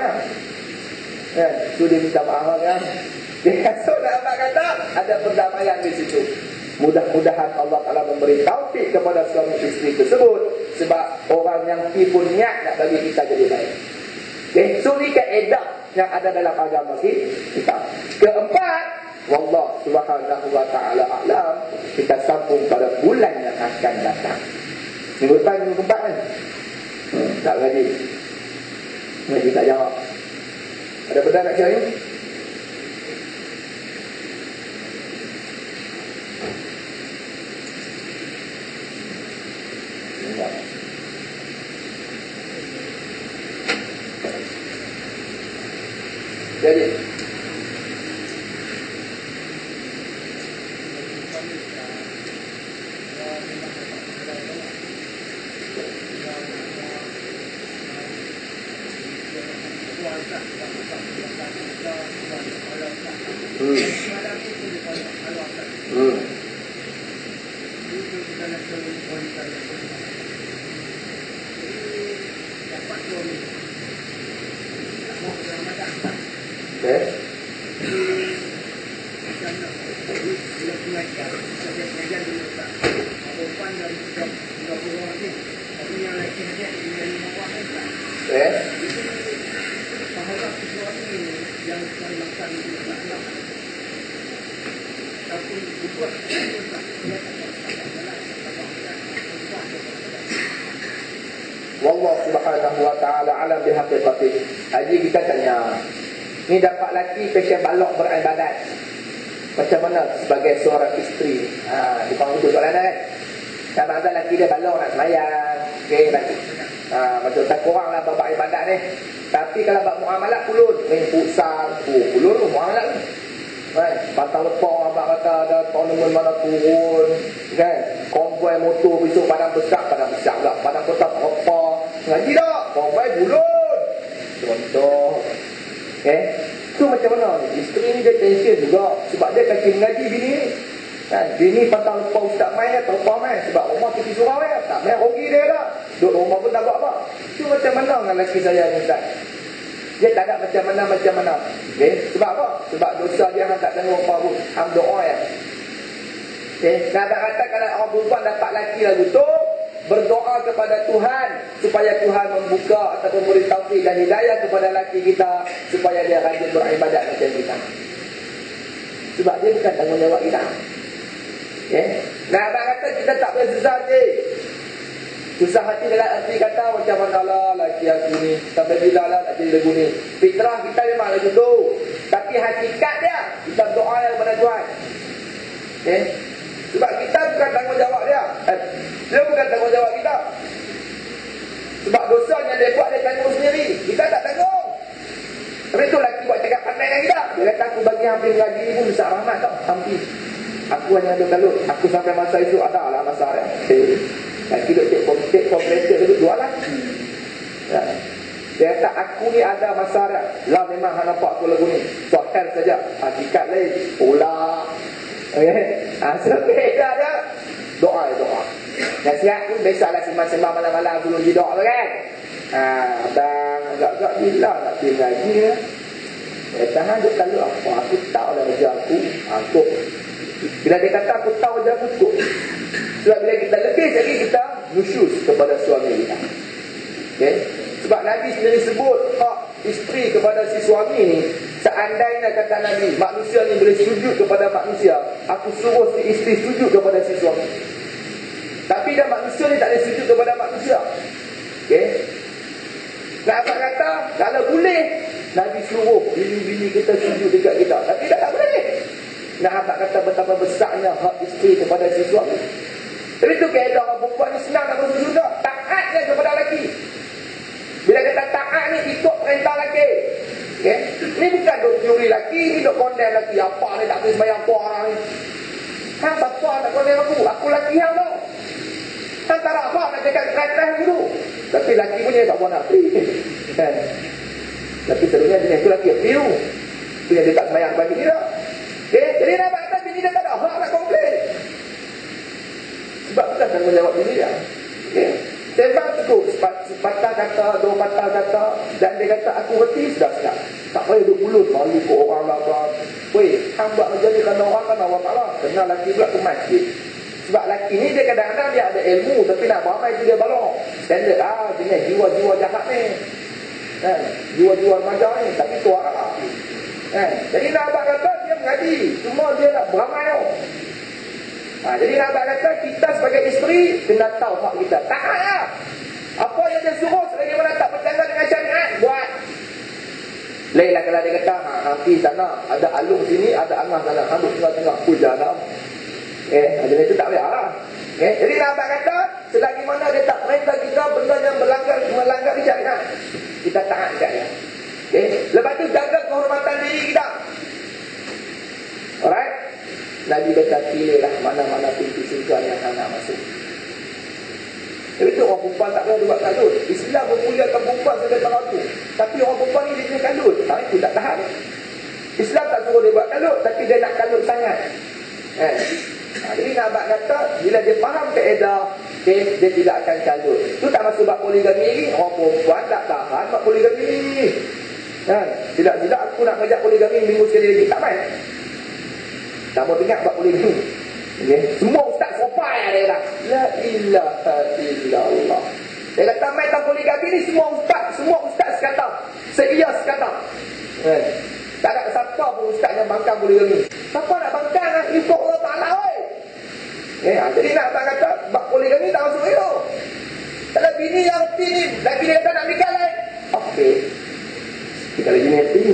kan. Tu dia minta maaf kan. So nak kata ada perdamaian di situ. Mudah-mudahan Allah Ta'ala memberi taufik kepada suami isteri tersebut. Sebab orang yang tipu niat nak bagi kita jadi baik. So ni kaedah yang ada dalam agama kita. Keempat, wallah subhanahu wa ta'ala a'lam, kita sambung pada bulan yang akan datang. Minggu depan, minggu keempat kan? Tak ngaji. Ngaji tak jawab. Ada benda nak share ni? Jadi wallah subhanahu wa ta'ala alam bihaqiqatih. Haji kita tanya, ni dapat laki passion balok beribadat, macam mana sebagai seorang isteri? Dipanggil tu soalan kan? Sama ada laki dia balok nak semayang, laki macam tak kurang lah babak ibadat ni. Tapi kalau bab muamalat pulun, main futsal, pulun muamalat ni. Patang lepang abang kata ada tournament mana turun kan, konvoi motor besok padang besar pula, padang besar apa ngaji tak, konvoi bulan contoh. Tu macam mana isteri ni dia tension juga sebab dia kaki mengaji bini ni kan. Bini patang lepang ustaz main atau apa main sebab rumah pergi surau tak main rugi dia dah, duduk rumah pun tak buat apa. Tu macam mana dengan lelaki saya ni ustaz? Dia tak ada macam mana. Sebab apa? Sebab dosa dia tak tengok apa pun. Ham doa ya. Kadang-kadang kalau orang perempuan dapat laki lagu tu, berdoa kepada Tuhan supaya Tuhan membuka ataupun memberi taufik dan hidayah kepada laki kita supaya dia rajin beribadat macam kita. Sebab dia bukan tanggungjawab kita. Abang kata kita tak boleh susah hati. Susah hati dalam arti kata macam mana lah laki aku ni, sampai bila lah nak jadi lagu ni. Fitrah kita memang lagu tu, tapi hakikat dia kita doa kepada Tuhan. Sebab kita bukan tanggungjawab dia, dia bukan tanggungjawab kita. Sebab dosa yang dia buat dia tanggung sendiri, kita tak tanggung. Tapi tu laki buat cakap pandai dengan kita. Dia kata aku bagi hampir mengaji pun besar rahmat tau, hampir. Aku hanya ada kalut, aku sampai masa itu ada lah masa dia. Laki duk take kompresor dulu dua laki. Dia kata aku ni ada masalah. Lah memang hang nampak aku lagu ni. Soal saja. Hakikat lain. Pula. Sebab beda dia. Doa. Nasihat pun biasalah sembang-sembang malam-malam sebelum tidur tu kan. Abang agak-agak gila nak pergi ngaji ya. Tahan dia kalau apa aku tahu dah kerja aku. Bila dia kata aku tahu je aku cukup. Sebab bila kita lebih lagi kita nusyus kepada suami kita. Okay? Sebab Nabi sendiri sebut hak isteri kepada si suami ni, seandainya kata Nabi, manusia ni boleh sujud kepada manusia, aku suruh si isteri sujud kepada si suami. Tapi dah manusia ni tak boleh sujud kepada manusia. Okay? Nak apa kata, kalau boleh Nabi suruh bini-bini kita sujud dekat kita, tapi tak boleh. Nak apa kata betapa besarnya hak isteri kepada si suami. Tapi tu kaedah orang perempuan ni senang nak bersujud tak? Taatnya kepada lelaki. Bila kata taat ni ikut perintah lelaki. Okay? Ni bukan duk teori lelaki, ni duk condemn lelaki. Apa ni tak boleh sembahyang tu orang ni. Hang apa nak condemn aku? Aku lelaki hang tau. Hang tak apa nak cakap kerajaan dulu. Tapi lelaki punya tak buat nak pergi. Kan? Tapi sebenarnya jenis tu lelaki pergi tu. Tu yang dia tak sembahyang bagi dia. Okay? Jadi nak kata bini dia tak ada hak nak komplain. Sebab bukan tanggungjawab bini dia. Okay? Sembang cukup sepatah kata, dua patah kata, dan dia kata aku reti sudah sedap. Tak payah duk mulut malu ke orang lah. Weh, hang buat macam ni kerana orang kan awak marah. Kena lelaki pula ke masjid. Sebab lelaki ni dia kadang-kadang dia ada ilmu, tapi nak beramai tu dia balong. Standard jenis jiwa-jiwa jahat ni. Jiwa-jiwa remaja ni, tapi tu arah. Jadi nak abang kata dia mengaji, semua dia nak beramai tau. Jadi nak kata kita sebagai isteri kena tahu hak kita. Taat lah. Apa yang dia suruh selagi mana tak bercanggah dengan syariat, buat. Lainlah kalau dia kata pergi sana, ada alung sini, ada angah sana, ambut tengah-tengah hujan. Jadi itu tak boleh lah. Jadi nak kata selagi mana dia tak perintah kita benda yang melanggar syariat, kita taat syariat. Lepas tu jaga kehormatan diri kita. Alright. Nabi kata pilihlah mana-mana pintu syurga yang nak masuk. Jadi tu orang perempuan tak boleh buat kalut. Islam memuliakan perempuan sebagai pengaku. Tapi orang perempuan ni dia punya kalut. Itu tak tahan. Islam tak suruh dia buat kalut, tapi dia nak kalut sangat. Jadi nak abang kata, bila dia faham kaedah, dia tidak akan kalut. Itu tak masuk bab poligami ni. Orang perempuan tak tahan bab poligami ni. Tidak aku nak ngajak poligami minggu sekali lagi. Tak main. Tak mau dengar buat poligami. Semua ustaz sopai dia kata. La ilaha illallah. Dia kata main tak poligami ni semua ustaz kata. Seia sekata. Tak ada siapa pun ustaz yang bangkang poligami. Siapa nak bangkang lah? Ikut Allah Ta'ala oi. Jadi nak abang kata buat poligami tak masuk itu. Kalau bini yang reti ni, lagi dia kata nak nikah lain. Okey. Kita lagi ni reti.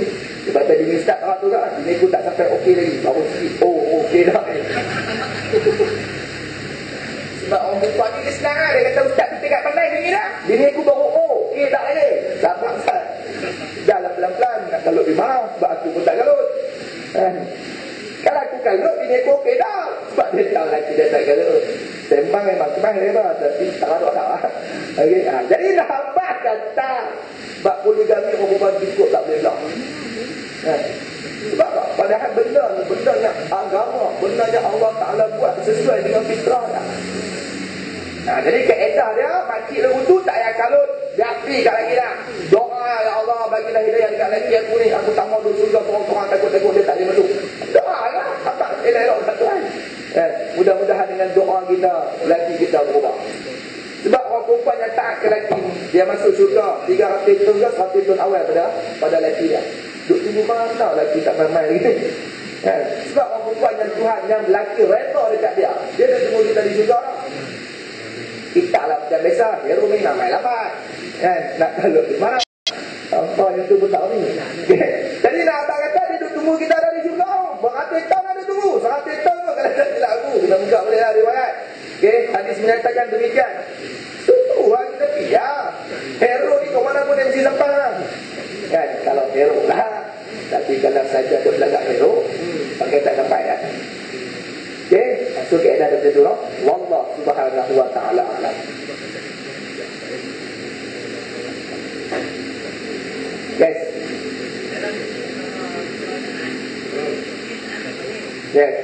Sebab tadi ni start tu kan, bini aku tak sampai okey lagi. Baru sikit, okey dah. Sebab orang perempuan ni dia senang lah. Dia kata ustaz tu tengok pandai bini dah. Bini aku baru okey tak lagi. Sabar ustaz. Jalan pelan-pelan. Nak kalut di mana? Sebab aku pun tak kalut. Kalau aku kalut, bini aku okey dah. Sebab dia tahu lagi dia tak kalut. Sembang memang sembang lebar. Tapi tak ada tak. Okay. Jadi nak apa kata bab poligami orang perempuan cukup tak boleh belah. Sebab padahal benda yang agama, benda yang Allah Ta'ala buat sesuai dengan fitrah dah. Jadi kaedah dia, makcik lewudu tak payah kalut, dia api kat lagi dah. Doa, ya Allah bagilah hidayah dekat lagi aku ni, aku tak mau duduk surga, orang takut-takut dia tak boleh masuk. Doa lah, tak elok satu kan. Mudah-mudahan dengan doa kita, lelaki kita berubah. Sebab orang perempuan yang taat ke lelaki, dia masuk surga 300 tahun ke 100 tahun awal pada lelaki dia. Duk tunggu mana lelaki tak main-main lagi. Sebab orang perempuan yang Tuhan yang lelaki reda dekat dia, dia dah tunggu kita di surga. Kita lah macam biasa, dia rumah nak main lambat. Nak kalut di mana? Apa yang tu pun tak ni. Jadi nak abang kata dia duk tunggu kita dari surga. Beratus tahun ada tunggu. 100 tahun kalau tak silap aku. Kita buka boleh lah riwayat. Hadis menyatakan demikian. Tentu lah kita pergi. Hero ni ke mana pun dia mesti lepas lah. Kalau hero lah. Tapi kalau saja dia belakang hero, pakai tak sampai dah. So keadaan ada betul lah. Wallah subhanahu wa ta'ala alam. Yes. Yes.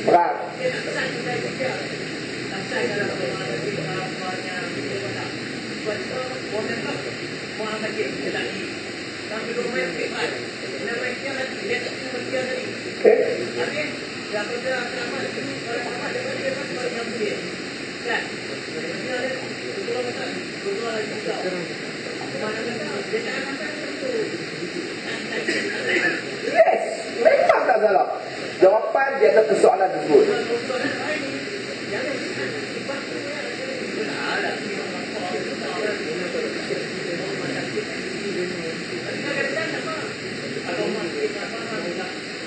Berat. Yes, memang tak salah. Jawapan di atas persoalan tersebut.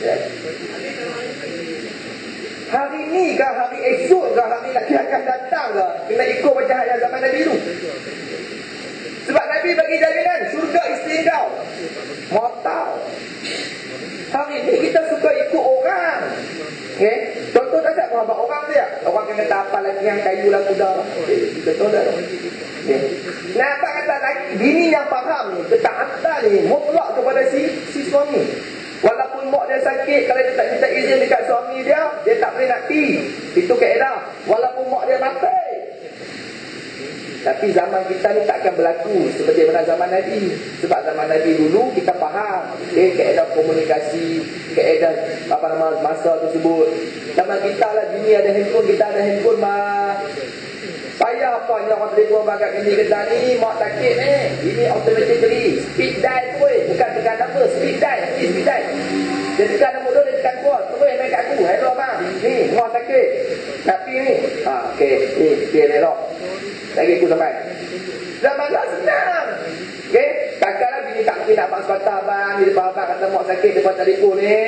Yes. Hari ni ke hari esok ke hari lagi akan datang ke, kena ikut macam yang zaman Nabi dulu. Sebab Nabi bagi jaminan syurga isteri kau. Mortal. Hari ni kita suka ikut orang. Okay? Contoh saja Muhammad orang dia. Orang kena tapal lagi yang kayu lah muda. Kita tahu dah. Okay. Nah, apa kata lagi? Bini yang faham ni, ketaatan ni mutlak kepada si suami. Walaupun mak dia sakit, kalau dia tak minta izin dekat suami dia, dia tak boleh nak pergi. Itu kaedah. Walaupun mak dia mati. Tapi zaman kita ni tak akan berlaku seperti mana zaman Nabi. Sebab zaman Nabi dulu kita faham kaedah komunikasi, kaedah masa tersebut. Zaman kita lah, bini ada handphone, kita ada handphone payah apa yang orang telefon bagai ini kita ni, mak sakit ini automatically speed dial pun, bukan tekan apa, speed dial, speed dial. Dia tekan nombor tu, dia tekan kuat, terus main kat aku, hello abang, ni mak sakit, tapi ni okey, ni dia elok lagi aku sampai. Zaman dah senang. Okey, kakak bini tak mungkin nak abang sepatah abang, di depan abang kata mak sakit depan telefon ni.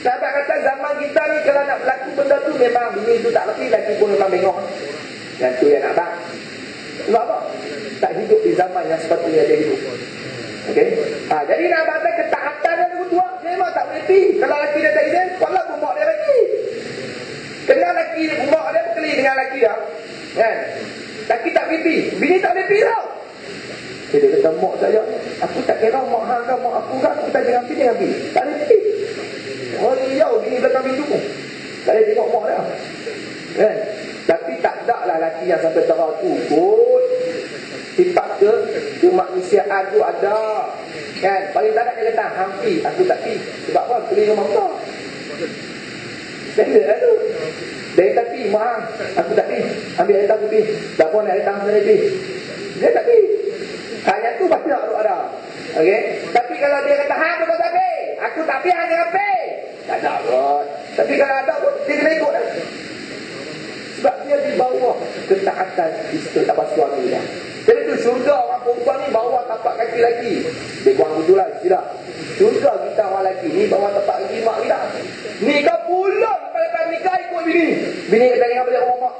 Sahabat kata zaman kita ni kalau nak berlaku benda tu memang bini tu tak lebih, lelaki pun memang bengok. Dan tu yang nak bang. Sebab apa? Tak hidup di zaman yang sepatutnya dia hidup. Okey. Jadi nak kata ketaatan dia lebih tua, memang tak boleh pergi. Kalau lelaki dia tak izin, walaupun mak dia lagi. Kena lelaki mak dia berkeli dengan lelaki dia. Kan? Lelaki tak pergi. Bini tak boleh pergi tau. Dia kata mak saya, aku tak kira mak hang ke mak aku ke, aku tak jangan pergi dengan pergi. Tak boleh pergi. Oh jauh bini belakang pintu. Tak boleh tengok mak dia. Kan? Tapi tak ada lah lelaki yang sampai terang tu kot. Sifat kemanusiaan tu ada. Kan? Paling tak ada dia kata hampir aku tak pergi. Sebab apa? Keli rumah kau. Dia lah tu. Dia kata pergi mak aku tak pergi. Ambil air aku pergi. Tak pun air tangan saya pergi. Dia tak pergi. Hanya tu banyak tu ada. Okey. Tapi kalau dia kata hang aku tak pergi. Aku tak pergi hang jangan pergi. Tak ada kot. Tapi kalau ada pun dia kena ikut lah. Sebab dia di bawah ketaatan isteri apa suami dia. Jadi tu syurga orang perempuan ni bawah tapak kaki lagi. Dia buang betulan tidak. Syurga kita orang lelaki ni bawah tapak kaki mak kita. Nikah pulang pada nikah ikut bini. Bini kata dengan balik rumah mak.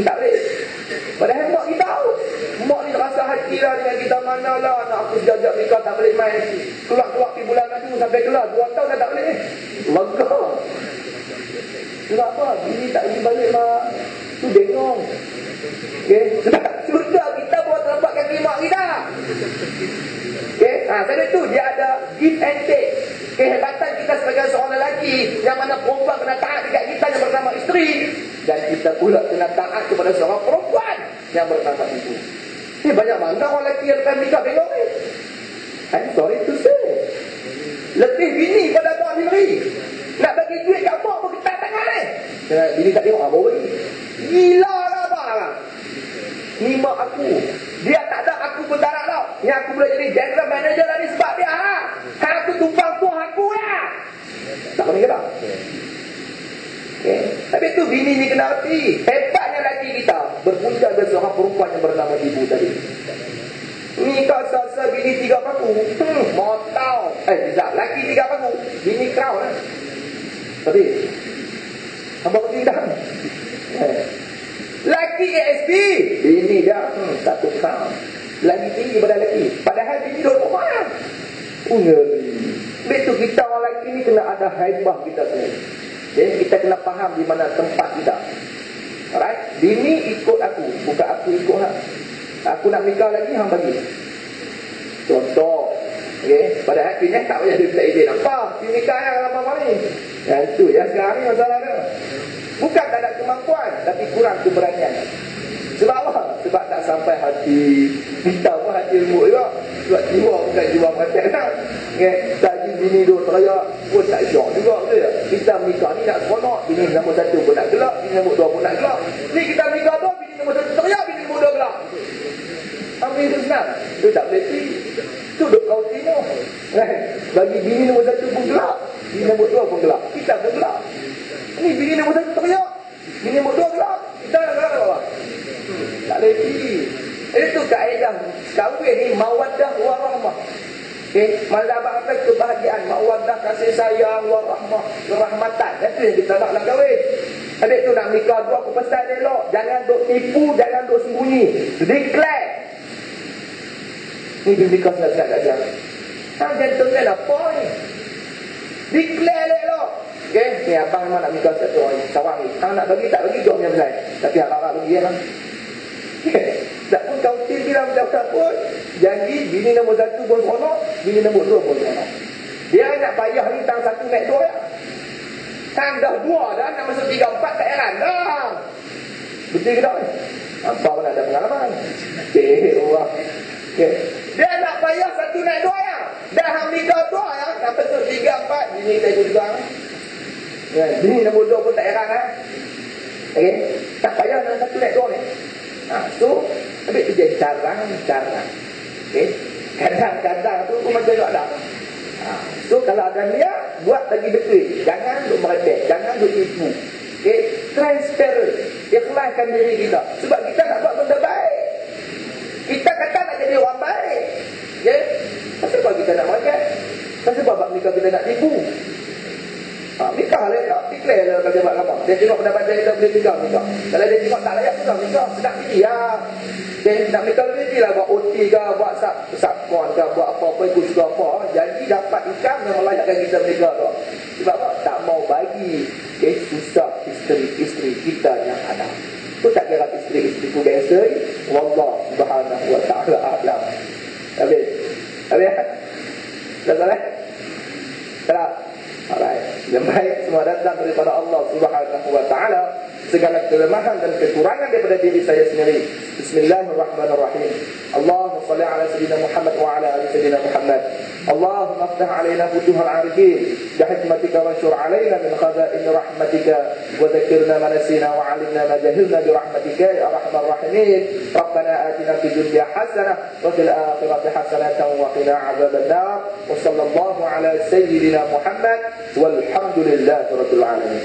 Tak boleh. Padahal mak kita tahu. Mak ni rasa hati lah dengan kita mana lah. Nak aku jajak nikah tak boleh main. Keluar-keluar di bulan madu sampai keluar 2 tahun dah tak boleh. Lega. Sebab apa? Bini tak pergi balik mak. Tu bengong. Okay? Sebab surga kita buat telapak kaki mak kita. Okay? Sebab tu dia ada give and take. Kehebatan kita sebagai seorang lelaki yang mana perempuan kena taat dekat kita yang bernama isteri, dan kita pula kena taat kepada seorang perempuan yang bernama ibu. Ni banyak mana orang lelaki yang akan nikah bengong ni. I'm sorry to say. Lebih bini pada mak sendiri. Nak bagi duit kat mak pun ketat tangan ni. Bini tak tengok apa ni. Gila lah bang. Ni mak aku. Dia tak ada aku pun tak ada tau. Yang aku boleh jadi general manager lah ni sebab dia. Aku tumpang puah aku lah. Tak boleh kata. Okay. Tapi tu bini ni kena hati. Hebatnya lelaki kita berpunca dengan seorang perempuan yang bernama ibu tadi. Ni kau sasa bini 3 paku. Mau tahu. Tidak. Lelaki 3 paku. Bini crown lah. Tapi apa kau tidak? Laki ASP, bini dia 1 gram lagi tinggi pada lelaki, padahal bini 2 gram. Ngeri. Betul, kita orang lelaki ni kena ada haibah kita sendiri. Kita kena faham di mana tempat kita. Alright, bini ikut aku, bukan aku ikut hang. Aku nak nikah lagi, hang bagi contoh. Okay, pada hatinya tak payah dia minta izin. Apa? Dia nikah yang lama ni. Yang itu, yang sekarang ni masalah dia. Bukan tak ada kemampuan, tapi kurang keberanian. Sebab apa? Sebab tak sampai hati. Kita pun hati ilmu juga. Sebab jiwa bukan jiwa perhatian. Okay, tadi bini dua teriak pun tak syok juga. Kita nikah ni nak seronok. Bini nombor 1 pun nak gelak, bini nombor 2 pun nak gelak. Ni kita nikah tu, bini nombor 1 teriak, bini nombor 2 gelak. Apa itu senang? Itu tak boleh pergi. Itu duk kau tino. Bagi bini nombor 1 pun gelap, bini nombor 2 pun gelap, kita pun gelap. Ini bini nombor 1 teriak, bini nombor 2 gelap, kita nak gelap apa? Tak boleh pergi. Itu kaedah kahwin ni, mawaddah warahmah. Okay, mazhab apa? Kebahagiaan, mawaddah, kasih sayang, warahmah, kerahmatan. Itu yang kita nak kahwin. Adik tu nak nikah tu, aku pesan elok, jangan duk tipu, jangan duk sembunyi. Declare. Ni dia nikah senang-senang saja. Hang gentleman apa ni? Declare elok. Okay, ni abang memang nak nikah satu orang sawang ni. Hang nak bagi tak bagi, jom yang lain. Tapi harap-harap bagi ya, tak pun kau bilang macam pun, janji bini nombor 1 pun seronok, bini nombor 2 pun seronok. Dia nak payah ni tang 1 naik 2 ya. Hang dah 2 dah, nak masuk 3, 4 tak heran dah. Betul ke tak ni? Nampak pun ada pengalaman. Orang. Okay. Dia nak payah 1 naik 2 ya. Dah hang nikah 2 ya, nak masuk 3, 4, bini tak ikut juga. Bini nombor 2 pun tak heran ha. Okay. Tak payah nak 1 naik 2 ni. So, tapi itu dia jarang-jarang. Okay. Kadang-kadang tu pun macam tak ada. So, kalau ada niat, buat lagi betul. Jangan duk merebek, jangan duk tipu. Okay. Transparent. Ikhlaskan diri kita. Sebab kita nak buat benda baik. Kita kata nak jadi orang baik. Okay. Kenapa kita nak merebek? Kenapa nikah kita nak tipu? Nikah lah tak, declare lah kalau dia buat lama. Dia tengok pendapat dia, kita boleh nikah. Kalau dia tengok tak layak, kita nikah. Sedap pergi lah. Dia nak nikah lebih lah, buat OT ke, buat subkon ke, buat apa-apa, ikut juga apa. Jadi dapat ikan yang melayakkan kita menikah tu. Sebab apa? Tak mau bagi susah isteri kita yang ada. Itu tak kira isteri tu biasa. Wallah subhanahu wa ta'ala a'lam. Habis? Dah salah? Tak? Alright. Yang baik semua datang daripada Allah Subhanahu wa ta'ala. Segala kelemahan dan kekurangan daripada diri saya sendiri. Bismillahirrahmanirrahim. Allahumma salli ala sayyidina Muhammad wa ala ali sayyidina Muhammad. Allahumma aftah alaina futuhal arifin bihikmatika wa syur alaina min khaza'in rahmatika wa dzakirna ma nasina wa 'allimna ma jahilna bi rahmatika ya arhamar rahimin. Rabbana atina fid dunya hasanah wa fil akhirati hasanatan wa qina 'adzaban nar. Wa sallallahu ala sayyidina Muhammad walhamdulillahi rabbil alamin.